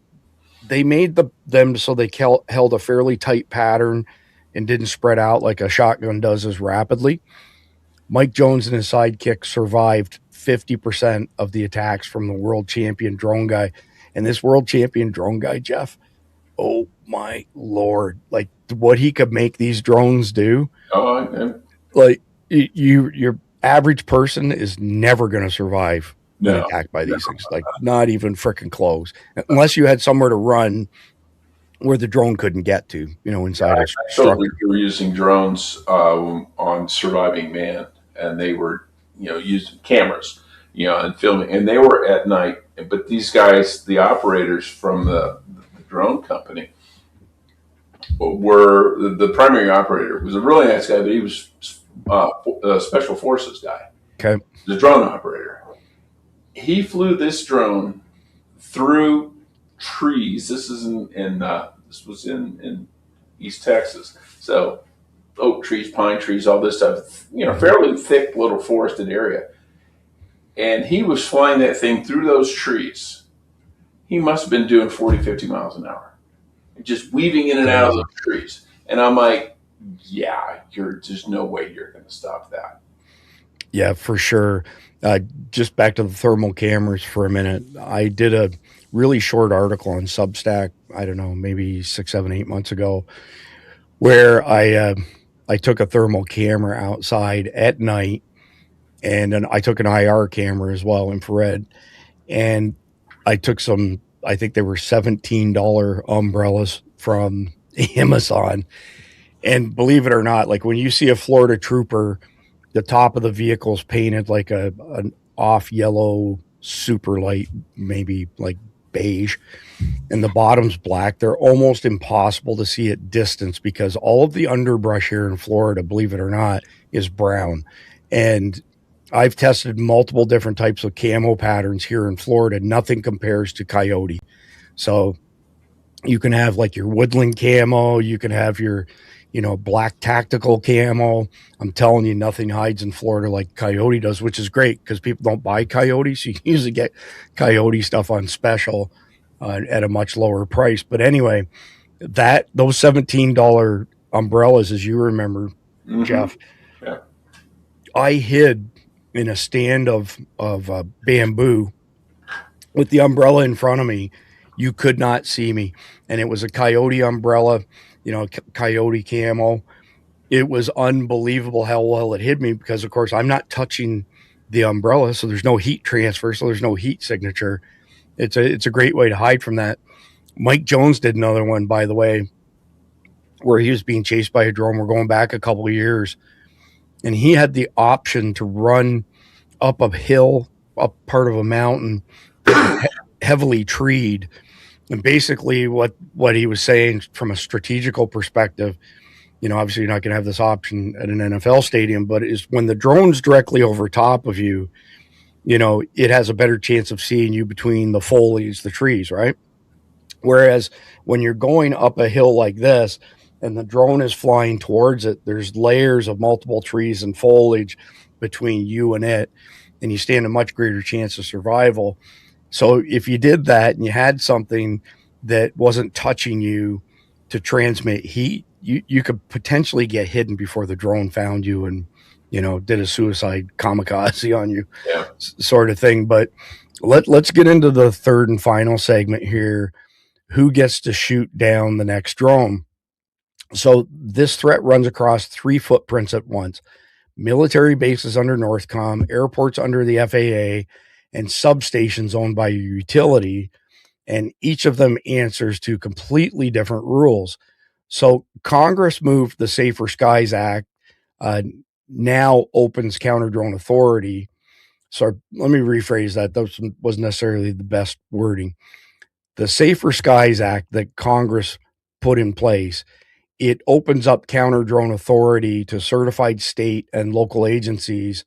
they made them so they held a fairly tight pattern and didn't spread out like a shotgun does as rapidly, Mike Jones and his sidekick survived 50% of the attacks from the world champion drone guy. And this world champion drone guy, Jeff, oh my Lord, like what he could make these drones do. Like your average person is never going to survive being attacked by these things. Like not even freaking close, unless you had somewhere to run where the drone couldn't get to, you know, inside a structure. We were using drones on Surviving Man, and they were, you know, using cameras, you know, and filming, and they were at night. But these guys, the operators from the drone company, were the primary operator was a really nice guy, but he was a special forces guy. Okay, the drone operator. He flew this drone through trees. This is this was in East Texas, so oak trees, pine trees, all this stuff. You know, fairly thick little forested area. And he was flying that thing through those trees. He must have been doing 40, 50 miles an hour, just weaving in and out of those trees. And I'm like, yeah, there's no way you're going to stop that. Yeah, for sure. Just back to the thermal cameras for a minute. I did a really short article on Substack, I don't know, maybe 6, 7, 8 months ago, where I took a thermal camera outside at night, and then I took an IR camera as well, infrared, and I took some, I think they were $17 umbrellas from Amazon. And believe it or not, like when you see a Florida trooper the top of the vehicle is painted like an off yellow super light, maybe like beige, and the bottom's black. They're almost impossible to see at distance because all of the underbrush here in Florida, believe it or not, is brown. And I've tested multiple different types of camo patterns here in Florida. Nothing compares to coyote. So you can have like your woodland camo, you can have your, black tactical camo. I'm telling you, nothing hides in Florida like coyote does, which is great because people don't buy coyotes. So you can usually get coyote stuff on special at a much lower price. But anyway, those $17 umbrellas, as you remember, Jeff, yeah. I hid in a stand of bamboo with the umbrella in front of me. You could not see me, and it was a coyote umbrella, coyote camo. It was unbelievable how well it hid me because, of course, I'm not touching the umbrella, so there's no heat transfer, so there's no heat signature. It's a great way to hide from that. Mike Jones did another one, by the way, where he was being chased by a drone. We're going back a couple of years, and he had the option to run up a hill, up part of a mountain that was heavily treed. And basically what he was saying from a strategical perspective, obviously you're not going to have this option at an NFL stadium, but is when the drone's directly over top of you, it has a better chance of seeing you between the foliage, the trees, right? Whereas when you're going up a hill like this and the drone is flying towards it, there's layers of multiple trees and foliage between you and it, and you stand a much greater chance of survival. So if you did that and you had something that wasn't touching you to transmit heat, you could potentially get hidden before the drone found you and, did a suicide kamikaze on you, sort of thing. But let's get into the third and final segment here. Who gets to shoot down the next drone? So this threat runs across 3 footprints at once: military bases under Northcom, airports under the FAA, and substations owned by your utility. And each of them answers to completely different rules. So Congress moved the Safer Skies Act, now opens counter drone authority. So let me rephrase that. That wasn't necessarily the best wording. The Safer Skies Act that Congress put in place, it opens up counter drone authority to certified state and local agencies.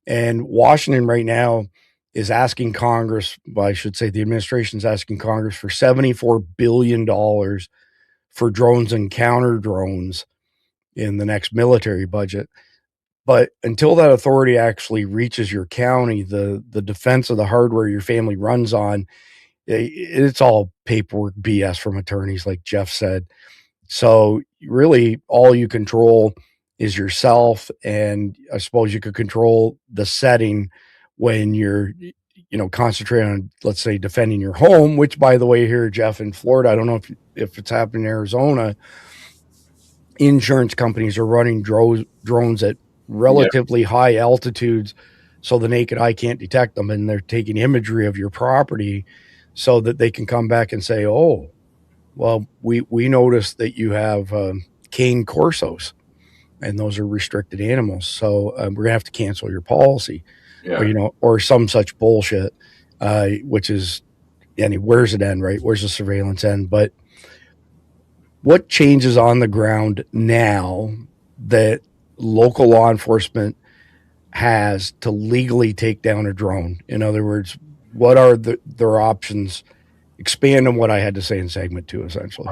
And Washington right now is asking Congress, well, I should say the administration is asking Congress for $74 billion for drones and counter drones in the next military budget. But until that authority actually reaches your county, the defense of the hardware your family runs on, it's all paperwork BS from attorneys, like Jeff said. So really all you control is yourself, and I suppose you could control the setting when you're, concentrating on, let's say, defending your home, which, by the way, here, Jeff, in Florida, I don't know if it's happening in Arizona, insurance companies are running drones at relatively high altitudes so the naked eye can't detect them, and they're taking imagery of your property so that they can come back and say, oh, well, we noticed that you have cane corsos, and those are restricted animals, so we're gonna have to cancel your policy, or some such bullshit, which is, where's it end, right? Where's the surveillance end? But what changes on the ground now that local law enforcement has to legally take down a drone? In other words, what are their options? Expand on what I had to say in segment 2, essentially.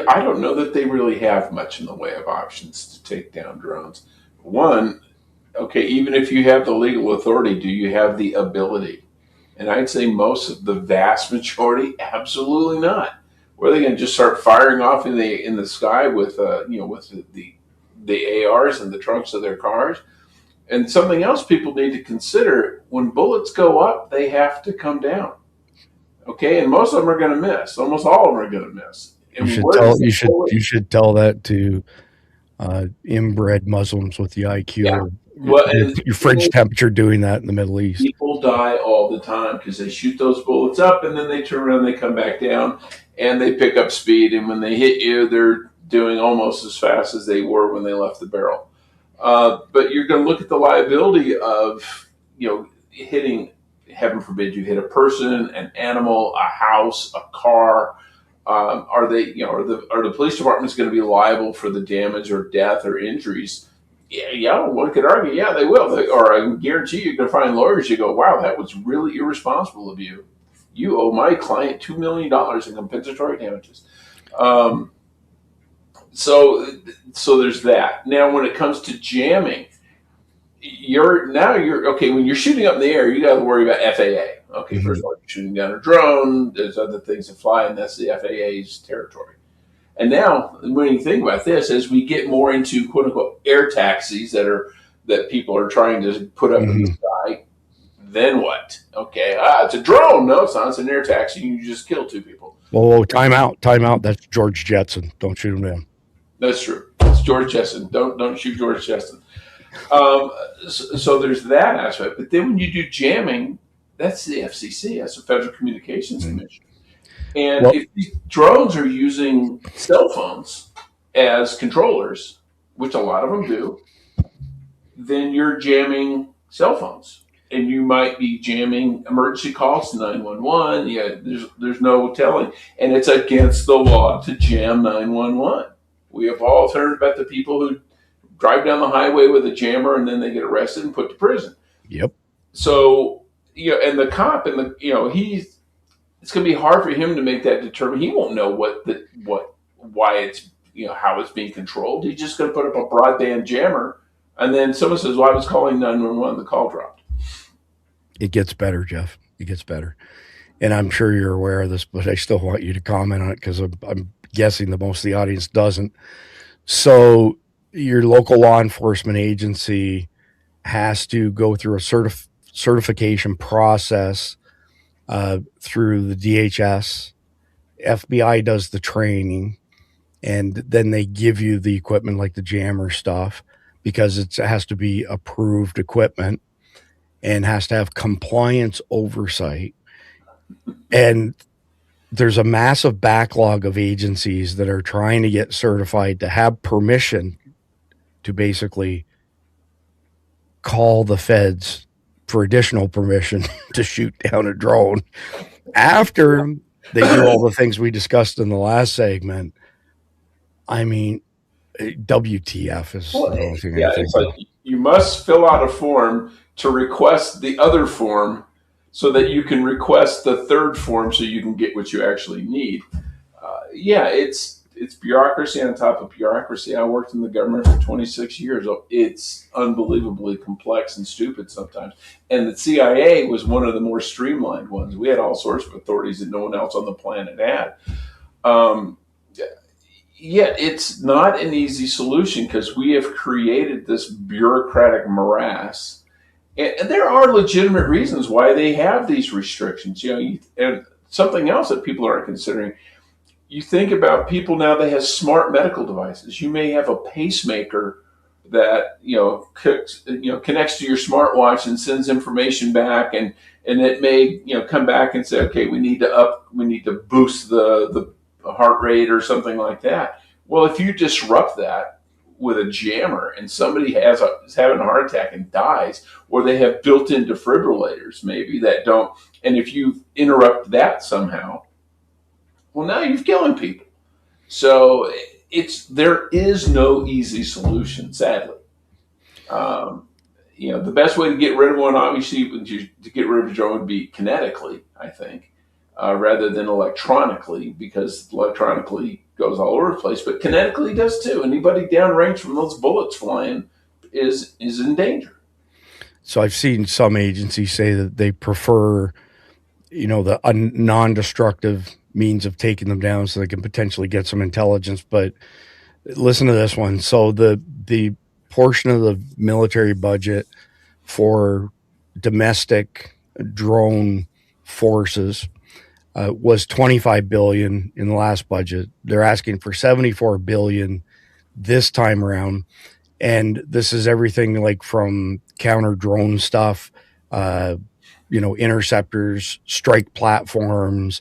I don't know that they really have much in the way of options to take down drones. One, okay, even if you have the legal authority, do you have the ability? And I'd say the vast majority, absolutely not. Where are they going to just start firing off in the sky with with the ARs in the trunks of their cars? And something else people need to consider: when bullets go up, they have to come down. Okay, and most of them are going to miss. Almost all of them are going to miss. And you should tell that to inbred Muslims with the IQ. Yeah. Well, your fridge temperature doing that in the Middle East. People die all the time because they shoot those bullets up and then they turn around, they come back down, and they pick up speed. And when they hit you, they're doing almost as fast as they were when they left the barrel. But you're going to look at the liability of, hitting, heaven forbid, you hit a person, an animal, a house, a car. Are they, are the police departments going to be liable for the damage or death or injuries? Yeah, one could argue, yeah, they will. Or I can guarantee you're going to find lawyers. You go, wow, that was really irresponsible of you. You owe my client $2 million in compensatory damages. So there's that. Now, when it comes to jamming, you're okay. When you're shooting up in the air, you got to worry about FAA. Okay, first of all, you're shooting down a drone. There's other things that fly, and that's the FAA's territory. And now, when you think about this, as we get more into quote unquote air taxis that people are trying to put up in the sky, then what? Okay, it's a drone. No, it's not. It's an air taxi. You just killed 2 people. Whoa, time out. That's George Jetson. Don't shoot him down. That's true. It's George Jetson. Don't shoot George Jetson. So there's that aspect. But then when you do jamming, that's the FCC. That's the Federal Communications Commission. And if these drones are using cell phones as controllers, which a lot of them do, then you're jamming cell phones. And you might be jamming emergency calls to 911. Yeah, there's no telling. And it's against the law to jam 911. We have all heard about the people who drive down the highway with a jammer and then they get arrested and put to prison. Yep. So, and the cop and it's going to be hard for him to make that determination. He won't know why it's, how it's being controlled. He's just going to put up a broadband jammer. And then someone says, well, I was calling 911. The call dropped. It gets better, Jeff. It gets better. And I'm sure you're aware of this, but I still want you to comment on it because I'm guessing that most of the audience doesn't. So your local law enforcement agency has to go through a certification process through the DHS. FBI does the training, and then they give you the equipment like the jammer stuff because it has to be approved equipment and has to have compliance oversight. And there's a massive backlog of agencies that are trying to get certified to have permission to basically call the feds for additional permission to shoot down a drone after they do all the things we discussed in the last segment. I mean, WTF is the only thing I think. It's like you must fill out a form to request the other form so that you can request the third form so you can get what you actually need. It's bureaucracy on top of bureaucracy. I worked in the government for 26 years. It's unbelievably complex and stupid sometimes. And the CIA was one of the more streamlined ones. We had all sorts of authorities that no one else on the planet had. It's not an easy solution because we have created this bureaucratic morass. And there are legitimate reasons why they have these restrictions. And something else that people aren't considering. You think about people now that has smart medical devices. You may have a pacemaker that connects to your smartwatch and sends information back, and it may come back and say, okay, we need to boost the heart rate or something like that. Well, if you disrupt that with a jammer and somebody is having a heart attack and dies, or they have built-in defibrillators maybe that don't, and if you interrupt that somehow, well, now you're killing people. So there is no easy solution, sadly. The best way to get rid of one, obviously, to get rid of a drone would be kinetically, I think, rather than electronically, because electronically goes all over the place, but kinetically does too. Anybody downrange from those bullets flying is in danger. So I've seen some agencies say that they prefer, the non-destructive means of taking them down so they can potentially get some intelligence. But listen to this one. So the portion of the military budget for domestic drone forces was $25 billion in the last budget. They're asking for $74 billion this time around. And this is everything like from counter drone stuff, interceptors, strike platforms,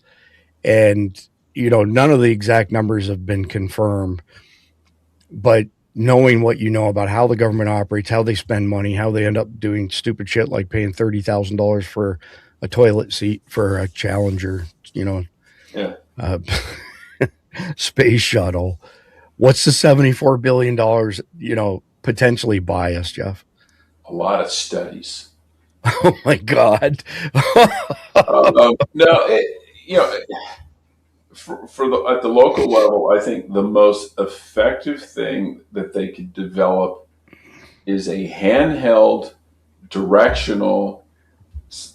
and, none of the exact numbers have been confirmed. But knowing what you know about how the government operates, how they spend money, how they end up doing stupid shit like paying $30,000 for a toilet seat for a Challenger, Yeah. Space shuttle. What's the $74 billion, potentially buy us, Jeff? A lot of studies. Oh my God. No, at the local level, I think the most effective thing that they could develop is a handheld, directional,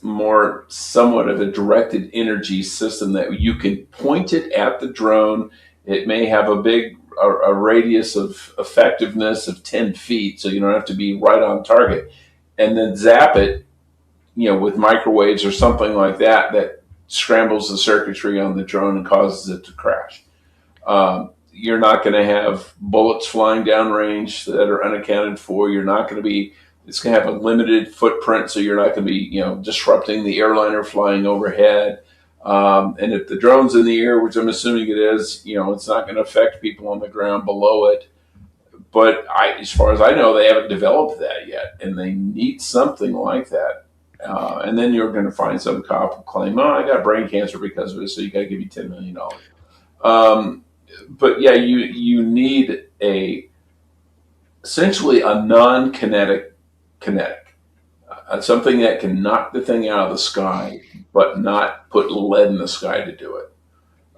more somewhat of a directed energy system that you can point it at the drone. It may have a radius of effectiveness of 10 feet, so you don't have to be right on target, and then zap it, with microwaves or something like that scrambles the circuitry on the drone and causes it to crash. You're not going to have bullets flying downrange that are unaccounted for. You're not going to be. It's going to have a limited footprint, so you're not going to be, disrupting the airliner flying overhead. And if the drone's in the air, which I'm assuming it is, it's not going to affect people on the ground below it. But as far as I know, they haven't developed that yet, and they need something like that. And then you're going to find some cop who claim, "Oh, I got brain cancer because of it, so you got to give me $10 million." But yeah, you need essentially a non-kinetic kinetic, something that can knock the thing out of the sky, but not put lead in the sky to do it.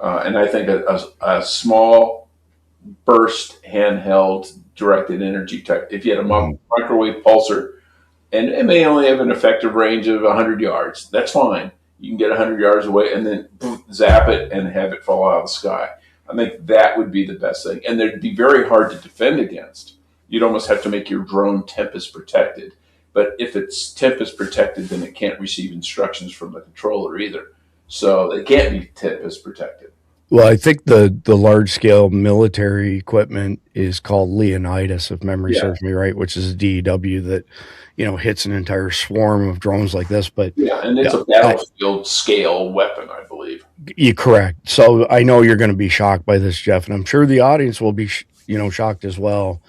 And I think a small burst handheld directed energy tech, if you had a microwave pulsar, and it may only have an effective range of 100 yards, that's fine. You can get 100 yards away and then zap it and have it fall out of the sky. I think that would be the best thing. And they'd be very hard to defend against. You'd almost have to make your drone tempest protected. But if it's tempest protected, then it can't receive instructions from the controller either. So they can't be tempest protected. Well, I think the large scale military equipment is called Leonidas, if memory serves me right, which is a DEW that, hits an entire swarm of drones like this. But and it's a battlefield scale weapon, I believe. You're correct. So I know you're going to be shocked by this, Jeff, and I'm sure the audience will be, shocked as well.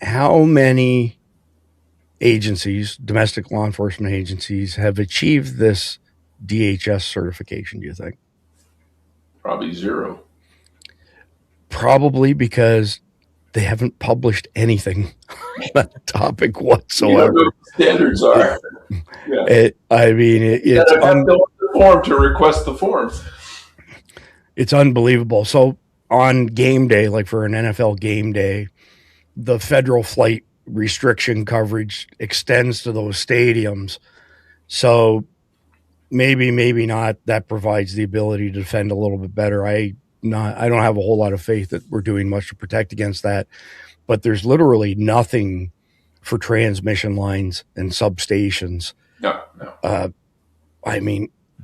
How many agencies, domestic law enforcement agencies, have achieved this DHS certification, do you think? Probably zero. Probably because they haven't published anything on that topic whatsoever. What the standards are. It's the form to request the form. It's unbelievable. So on game day, like for an NFL game day, the federal flight restriction coverage extends to those stadiums. So maybe not, that provides the ability to defend a little bit better. I don't have a whole lot of faith that we're doing much to protect against that, but there's literally nothing for transmission lines and substations. No.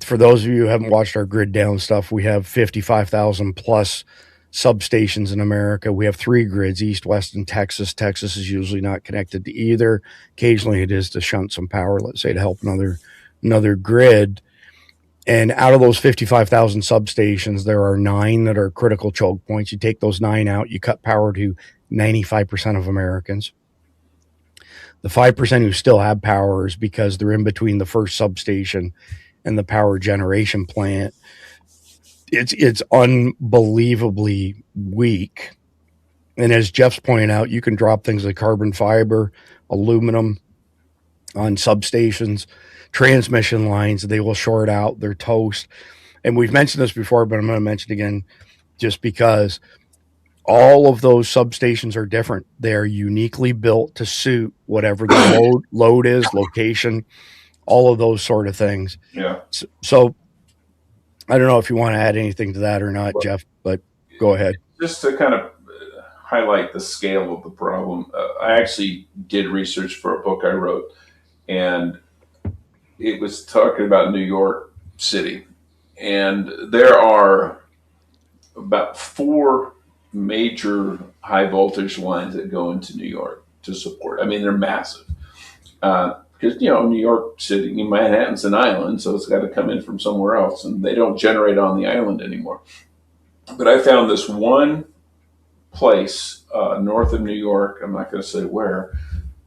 For those of you who haven't watched our grid down stuff, we have 55,000 plus substations in America. We have 3 grids, east, west, and Texas. Texas is usually not connected to either. Occasionally it is to shunt some power, let's say, to help another grid. And out of those 55,000 substations, there are 9 that are critical choke points. You take those 9 out, you cut power to 95% of Americans. The 5% who still have power is because they're in between the first substation and the power generation plant. It's unbelievably weak. And as Jeff's pointing out, you can drop things like carbon fiber, aluminum on substations, transmission lines. They will short out, they're toast. And we've mentioned this before, but I'm going to mention it again just because all of those substations are different. They are uniquely built to suit whatever the load is, location, all of those sort of things. Yeah. So I don't know if you want to add anything to that or not, Jeff, but go ahead. Just to kind of highlight the scale of the problem, I actually did research for a book I wrote, and it was talking about New York City. And there are about 4 major high voltage lines that go into New York to support. I mean, they're massive. Because, New York City, Manhattan's an island, so it's got to come in from somewhere else, and they don't generate on the island anymore. But I found this one place north of New York. I'm not going to say where.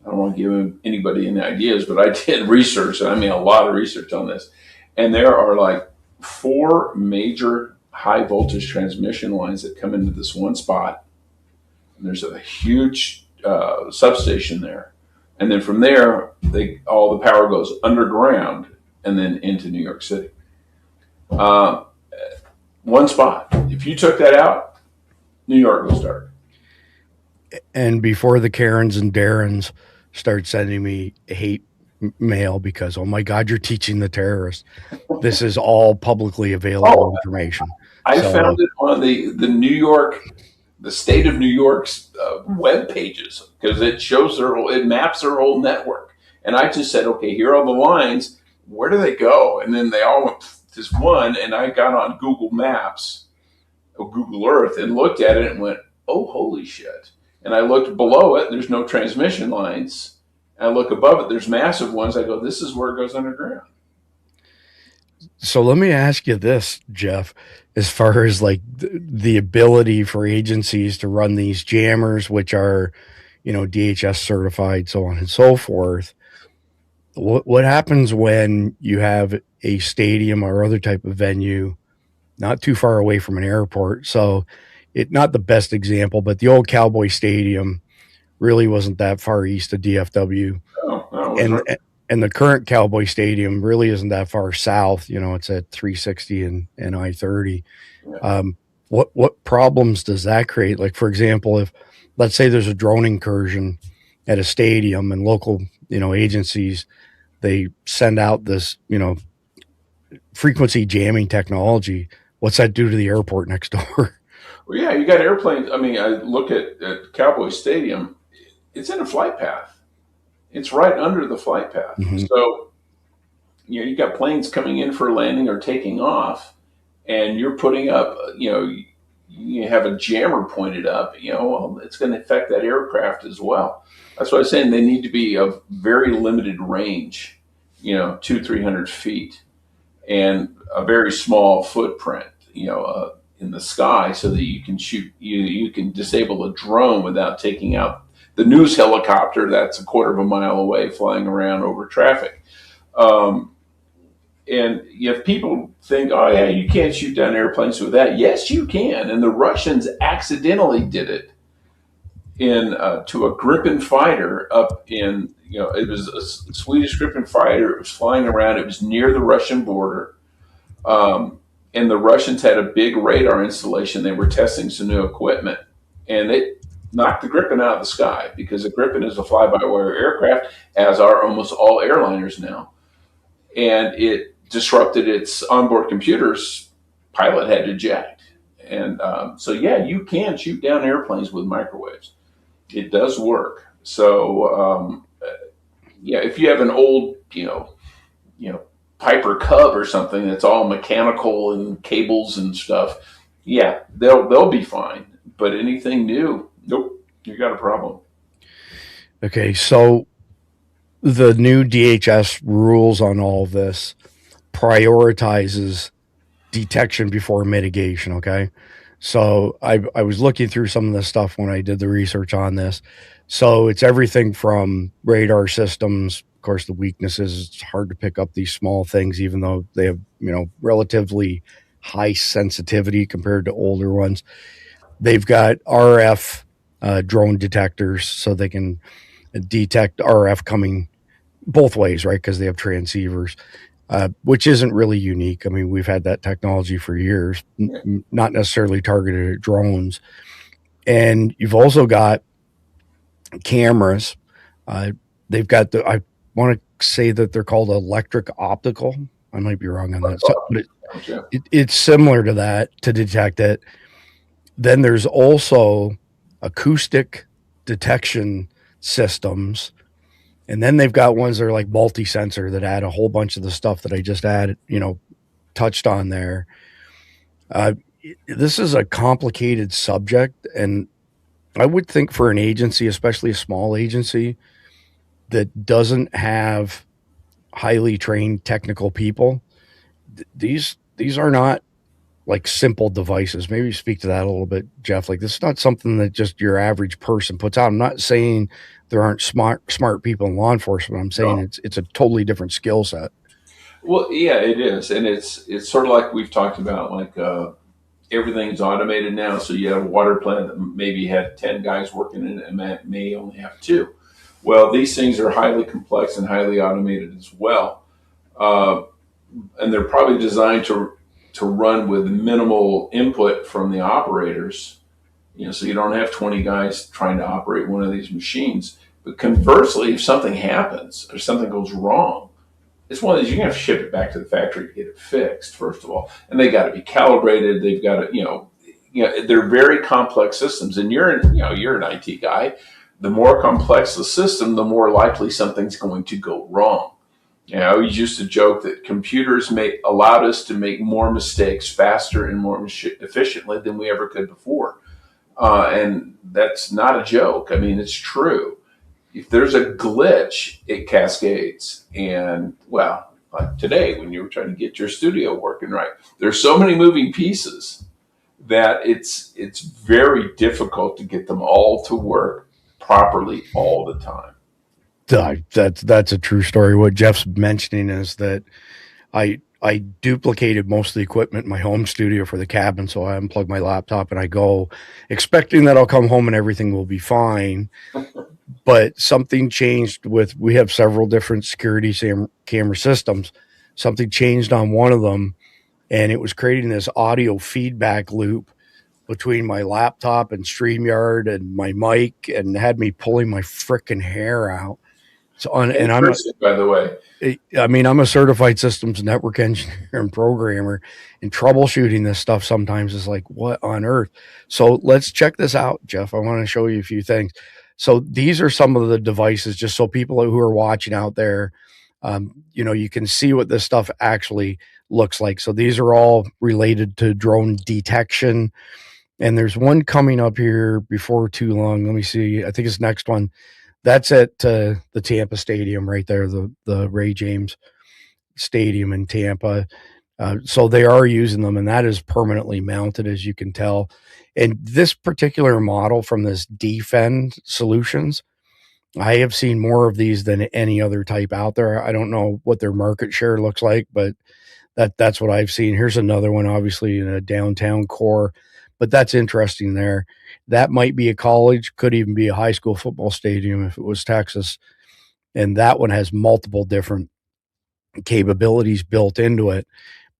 I don't want to give anybody any ideas, but I did research, and I mean a lot of research on this. And there are like 4 major high voltage transmission lines that come into this one spot. And there's a huge substation there. And then from there, all the power goes underground and then into New York City. One spot. If you took that out, New York goes dark. And before the Karens and Darrens start sending me hate mail because, oh my God, you're teaching the terrorists. This is all publicly available information. I found it on the New York, the state of New York's web pages, because it shows it maps their whole network. And I just said, okay, here are the lines. Where do they go? And then they all went to one, and I got on Google Maps or Google Earth and looked at it and went, oh, holy shit. And I looked below it, there's no transmission lines. And I look above it, there's massive ones. I go, this is where it goes underground. So let me ask you this, Jeff, as far as like the ability for agencies to run these jammers, which are, DHS certified, so on and so forth. What happens when you have a stadium or other type of venue not too far away from an airport? So not the best example, but the old Cowboy Stadium really wasn't that far east of DFW. And the current Cowboy Stadium really isn't that far south. It's at 360 and I-30. Yeah. What problems does that create? Like, for example, if let's say there's a drone incursion at a stadium and local, agencies, they send out this, frequency jamming technology. What's that do to the airport next door? Well, yeah, you got airplanes. I mean, I look at Cowboy Stadium. It's in a flight path. It's right under the flight path. Mm-hmm. So, you got planes coming in for landing or taking off, and you're putting up, you have a jammer pointed up, well, it's going to affect that aircraft as well. That's why I'm saying they need to be of very limited range, 200-300 feet, and a very small footprint, in the sky, so that you can shoot, you can disable a drone without taking out the news helicopter that's a quarter of a mile away flying around over traffic. And if people think, oh yeah, you can't shoot down airplanes with that, yes, you can. And the Russians accidentally did it to a Gripen fighter up in, it was a Swedish Gripen fighter. It was flying around. It was near the Russian border. And the Russians had a big radar installation. They were testing some new equipment, and it knocked the Gripen out of the sky, because the Gripen is a fly-by-wire aircraft, as are almost all airliners now. And it disrupted its onboard computers. Pilot had to eject. And so, yeah, you can shoot down airplanes with microwaves. It does work. So, yeah, if you have an old, Piper Cub or something that's all mechanical and cables and stuff, yeah, they'll be fine. But anything new, nope, you got a problem. Okay, so the new DHS rules on all of this prioritizes detection before mitigation, okay? So I was looking through some of the stuff when I did the research on this. So it's everything from radar systems. Of course, the weaknesses, it's hard to pick up these small things, even though they have, relatively high sensitivity compared to older ones. They've got RF drone detectors, so they can detect RF coming both ways, right? Because they have transceivers, which isn't really unique. I mean, we've had that technology for years, not necessarily targeted at drones. And you've also got cameras. They've got I want to say that they're called electric optical. I might be wrong on that. So, but it's similar to that to detect it. Then there's also acoustic detection systems. And then they've got ones that are like multi-sensor that add a whole bunch of the stuff that I just added, touched on there. This is a complicated subject. And I would think for an agency, especially a small agency that doesn't have highly trained technical people, these are not like simple devices. Maybe speak to that a little bit, Jeff. Like, this is not something that just your average person puts out. I'm not saying there aren't smart people in law enforcement. I'm saying No. it's a totally different skill set. Well, yeah, it is, and it's sort of like we've talked about, like everything's automated now. So you have a water plant that maybe had 10 guys working in it, and may only have 2. Well, these things are highly complex and highly automated as well, and they're probably designed to run with minimal input from the operators. So you don't have 20 guys trying to operate one of these machines. But conversely, if something happens or something goes wrong, it's one of these, you're going to have to ship it back to the factory to get it fixed, first of all. And they got to be calibrated. They've got to, they're very complex systems. And you're an IT guy. The more complex the system, the more likely something's going to go wrong. I always used to joke that computers allowed us to make more mistakes faster and more efficiently than we ever could before. And that's not a joke. I mean, it's true. If there's a glitch, it cascades. And, well, like today, when you were trying to get your studio working right, there's so many moving pieces that it's very difficult to get them all to work properly all the time. That's a true story. What Jeff's mentioning is that I duplicated most of the equipment in my home studio for the cabin, so I unplug my laptop and I go expecting that I'll come home and everything will be fine. But something changed we have several different security camera systems. Something changed on one of them, and it was creating this audio feedback loop between my laptop and StreamYard and my mic, and had me pulling my frickin' hair out. So, and I'm by the way, I mean, I'm a certified systems network engineer and programmer, and troubleshooting this stuff sometimes is like, what on earth? So let's check this out, Jeff. I want to show you a few things. So these are some of the devices, just so people who are watching out there, you can see what this stuff actually looks like. So these are all related to drone detection. And there's one coming up here before too long. Let me see. I think it's next one. That's at the Tampa Stadium right there, the Ray James Stadium in Tampa. So they are using them, and that is permanently mounted, as you can tell. And this particular model from this Defend Solutions, I have seen more of these than any other type out there. I don't know what their market share looks like, but that's what I've seen. Here's another one, obviously in a downtown core, but that's interesting there. That might be a college, could even be a high school football stadium if it was Texas. And that one has multiple different capabilities built into it.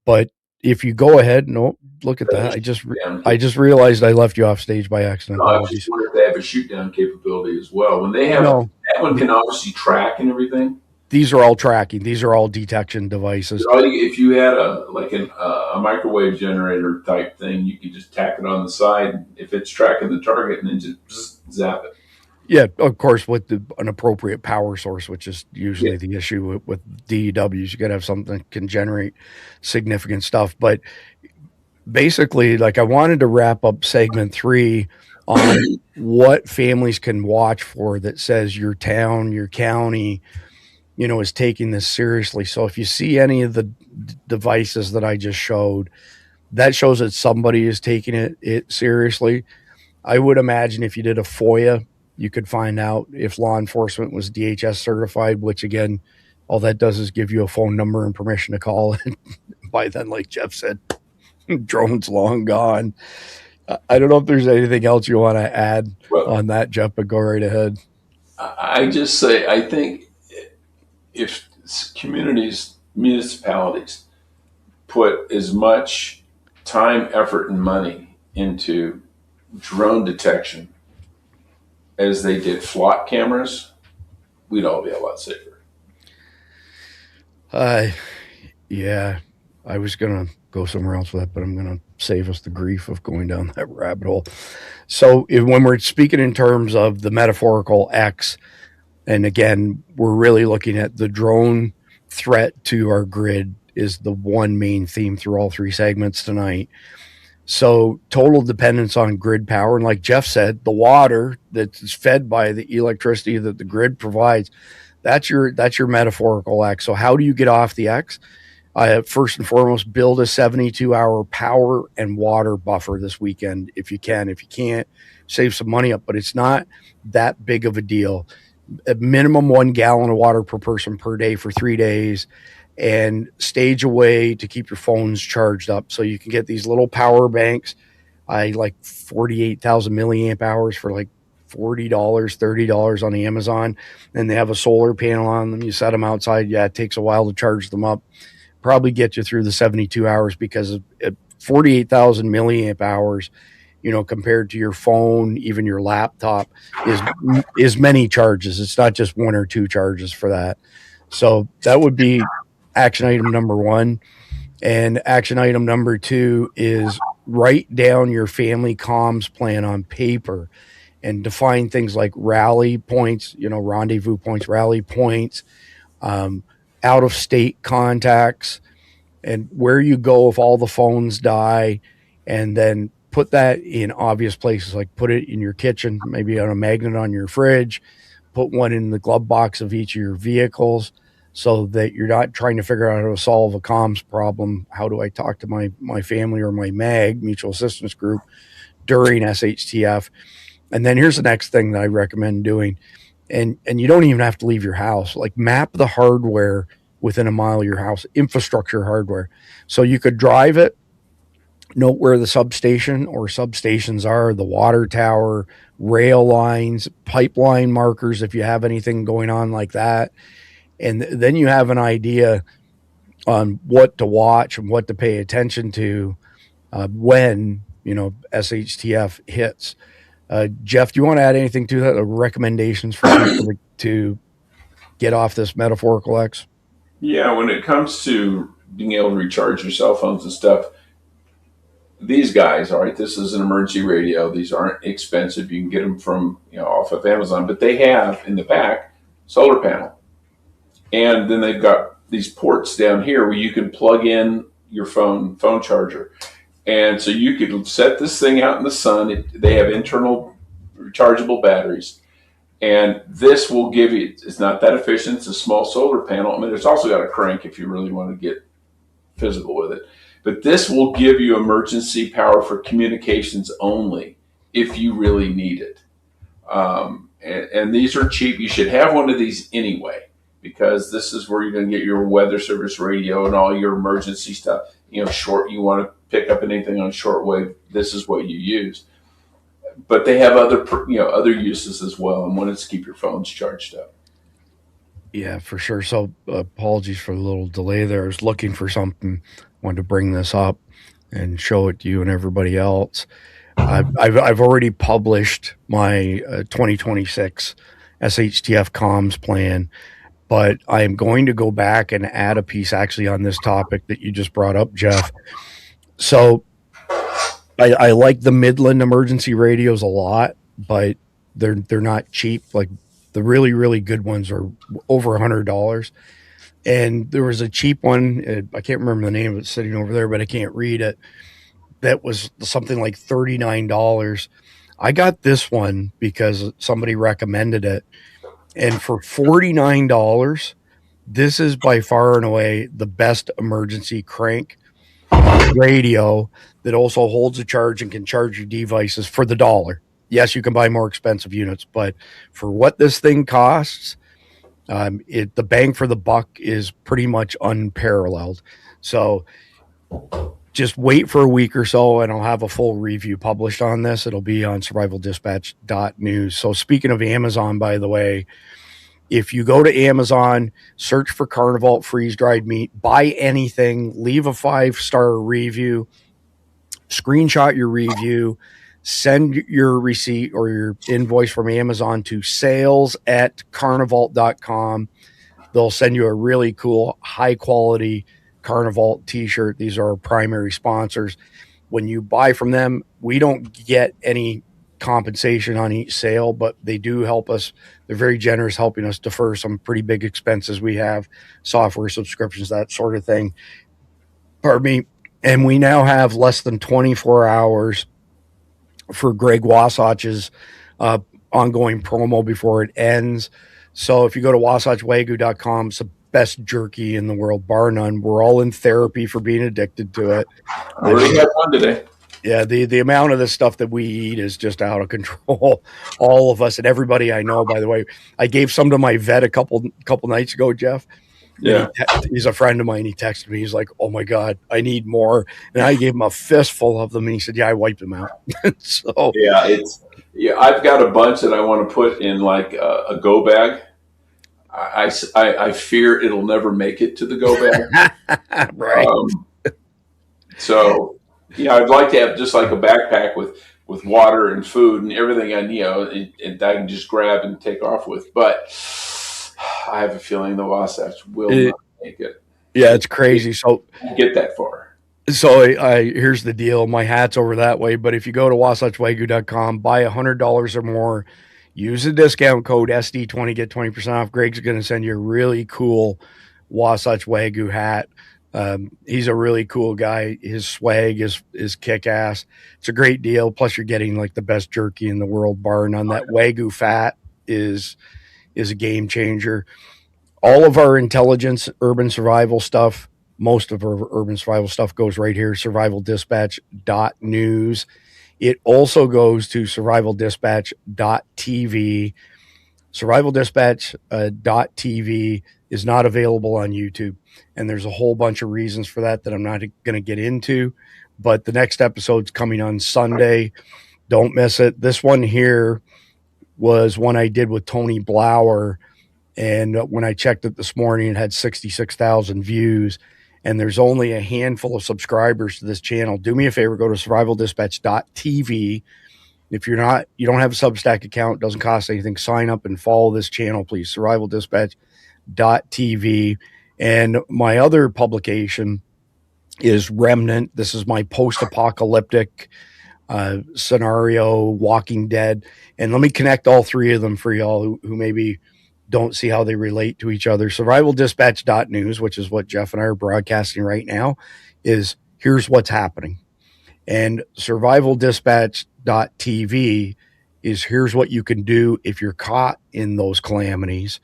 But if you go ahead, look at that. I just realized I left you off stage by accident. I just wonder if they have a shoot down capability as well. When they have that one can obviously track and everything. These are all tracking. These are all detection devices. If you had a microwave generator type thing, you could just tack it on the side if it's tracking the target, and then just zap it. Yeah, of course, with an appropriate power source, which is usually the issue with DEWs. You got to have something that can generate significant stuff. But basically, like, I wanted to wrap up segment 3 on what families can watch for that says your town, your county, is taking this seriously. So if you see any of the devices that I just showed, that shows that somebody is taking it seriously. I would imagine if you did a FOIA, you could find out if law enforcement was DHS certified, which, again, all that does is give you a phone number and permission to call. And by then, like Jeff said, drone's long gone. I don't know if there's anything else you want to add on that, Jeff, but go right ahead. I just say, I think if municipalities put as much time, effort, and money into drone detection as they did flock cameras, we'd all be a lot safer. Yeah, I was going to go somewhere else with that, but I'm going to save us the grief of going down that rabbit hole. So when we're speaking in terms of the metaphorical X, and again, we're really looking at the drone threat to our grid is the one main theme through all 3 segments tonight. So total dependence on grid power. And like Jeff said, the water that's fed by the electricity that the grid provides, that's your metaphorical X. So how do you get off the X? First and foremost, build a 72-hour power and water buffer this weekend if you can. If you can't, save some money up, but it's not that big of a deal. At minimum 1 gallon of water per person per day for 3 days, and stage away to keep your phones charged up. So you can get these little power banks. I like 48,000 milliamp hours for like $40, $30 on Amazon. And they have a solar panel on them. You set them outside. Yeah, it takes a while to charge them up. Probably get you through the 72 hours because at 48,000 milliamp hours, compared to your phone, even your laptop, is many charges. It's not just 1 or 2 charges for that. So that would be action item number 1. And action item number 2 is write down your family comms plan on paper and define things like rally points, rendezvous points, rally points, out of state contacts, and where you go if all the phones die, and then put that in obvious places, like put it in your kitchen, maybe on a magnet on your fridge, put one in the glove box of each of your vehicles, so that you're not trying to figure out how to solve a comms problem. How do I talk to my family or my MAG, mutual assistance group, during SHTF? And then here's the next thing that I recommend doing. And you don't even have to leave your house. Like, map the hardware within a mile of your house, infrastructure hardware. So you could drive it, note where the substation or substations are, the water tower, rail lines, pipeline markers, if you have anything going on like that. And then you have an idea on what to watch and what to pay attention to when, SHTF hits. Jeff, do you want to add anything to that? Recommendations for people to get off this metaphorical X? Yeah, when it comes to being able to recharge your cell phones and stuff, these guys, all right, this is an emergency radio. These aren't expensive. You can get them from, off of Amazon, but they have in the back solar panel. And then they've got these ports down here where you can plug in your phone charger. And so you could set this thing out in the sun. They have internal rechargeable batteries. And this will give you, it's not that efficient. It's a small solar panel. I mean, it's also got a crank if you really want to get physical with it. But this will give you emergency power for communications only if you really need it. And these are cheap. You should have one of these anyway, because this is where you're going to get your weather service radio and all your emergency stuff. You want to pick up anything on shortwave, this is what you use. But they have other uses as well, and one is to keep your phones charged up. Yeah, for sure. So apologies for the little delay there. I was looking for something, wanted to bring this up and show it to you and everybody else. I've already published my 2026 SHTF comms plan, but I am going to go back and add a piece actually on this topic that you just brought up, Jeff. So I like the Midland emergency radios a lot, but they're not cheap. Like, the really, really good ones are over $100. And there was a cheap one, I can't remember the name of it, sitting over there, but I can't read it, that was something like $39. I got this one because somebody recommended it. And for $49, this is by far and away the best emergency crank radio that also holds a charge and can charge your devices for the dollar. Yes, you can buy more expensive units, but for what this thing costs, the bang for the buck is pretty much unparalleled. So just wait for a week or so, and I'll have a full review published on this. It'll be on survivaldispatch.news. So speaking of Amazon, by the way, if you go to Amazon, search for Carnivalt freeze-dried meat, buy anything, leave a 5-star review, screenshot your review, send your receipt or your invoice from Amazon to sales@carnivalt.com. They'll send you a really cool, high-quality Carnivalt t-shirt. These are our primary sponsors. When you buy from them, we don't get any compensation on each sale, but they do help us. They're very generous, helping us defer some pretty big expenses we have, software subscriptions, that sort of thing. Pardon me. And we now have less than 24 hours for Greg Wasatch's ongoing promo before it ends. So if you go to wasatchwagyu.com, best jerky in the world, bar none. We're all in therapy for being addicted to it. I already had one today. Yeah, the amount of the stuff that we eat is just out of control. All of us and everybody I know. By the way, I gave some to my vet a couple nights ago, Jeff. Yeah. He's a friend of mine. He texted me. He's like, "Oh my God, I need more." And I gave him a fistful of them, and he said, "Yeah, I wiped them out." So yeah, I've got a bunch that I want to put in like a go bag. I fear it'll never make it to the go bag. Right. So yeah, I'd like to have just like a backpack with water and food and everything I need, and I can just grab and take off with. But I have a feeling the Wasatch will not make it. Yeah, it's crazy. So get that far. So here's the deal. My hat's over that way, but if you go to wasatchwagyu.com, buy $100 or more, use the discount code SD20, get 20% off. Greg's going to send you a really cool Wasatch Wagyu hat. He's a really cool guy. His swag is kick-ass. It's a great deal. Plus, you're getting like the best jerky in the world, bar none. That Wagyu fat is a game changer. All of our intelligence, urban survival stuff, most of our urban survival stuff goes right here, survivaldispatch.news. It also goes to survivaldispatch.tv. Survivaldispatch.tv is not available on YouTube. And there's a whole bunch of reasons for that I'm not going to get into. But the next episode's coming on Sunday. Don't miss it. This one here was one I did with Tony Blauer. And when I checked it this morning, it had 66,000 views. And there's only a handful of subscribers to this channel. Do me a favor, go to survivaldispatch.tv. If you don't have a Substack account, it doesn't cost anything. Sign up and follow this channel, please. Survivaldispatch.tv. And my other publication is Remnant. This is my post-apocalyptic scenario, Walking Dead. And let me connect all three of them for y'all who maybe don't see how they relate to each other. Survivaldispatch.news, which is what Jeff and I are broadcasting right now, is here's what's happening. And survivaldispatch.tv is here's what you can do if you're caught in those calamities.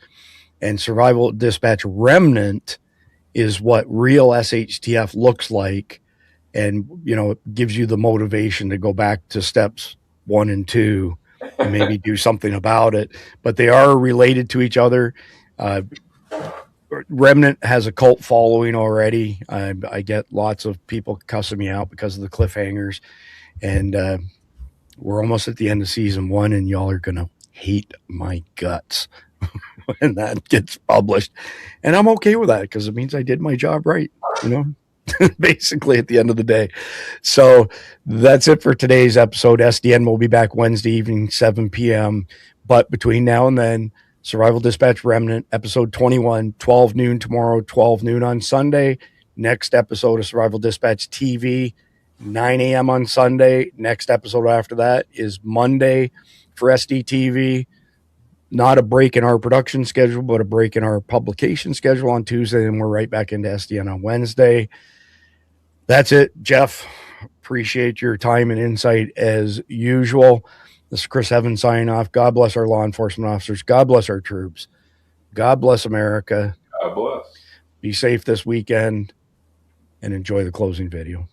And Survival Dispatch Remnant is what real SHTF looks like, and it gives you the motivation to go back to steps 1 and 2 and maybe do something about it. But they are related to each other. Remnant has a cult following already. I get lots of people cussing me out because of the cliffhangers, and we're almost at the end of season 1, and y'all are gonna hate my guts when that gets published. And I'm okay with that because it means I did my job right, basically at the end of the day. So that's it for today's episode. SDN will be back Wednesday evening, 7 p.m. But between now and then, Survival Dispatch Remnant, episode 21, 12 noon tomorrow, 12 noon on Sunday. Next episode of Survival Dispatch TV, 9 a.m. on Sunday. Next episode after that is Monday for SDTV. Not a break in our production schedule, but a break in our publication schedule on Tuesday. And we're right back into SDN on Wednesday. That's it, Jeff. Appreciate your time and insight as usual. This is Chris Evans signing off. God bless our law enforcement officers. God bless our troops. God bless America. God bless. Be safe this weekend and enjoy the closing video.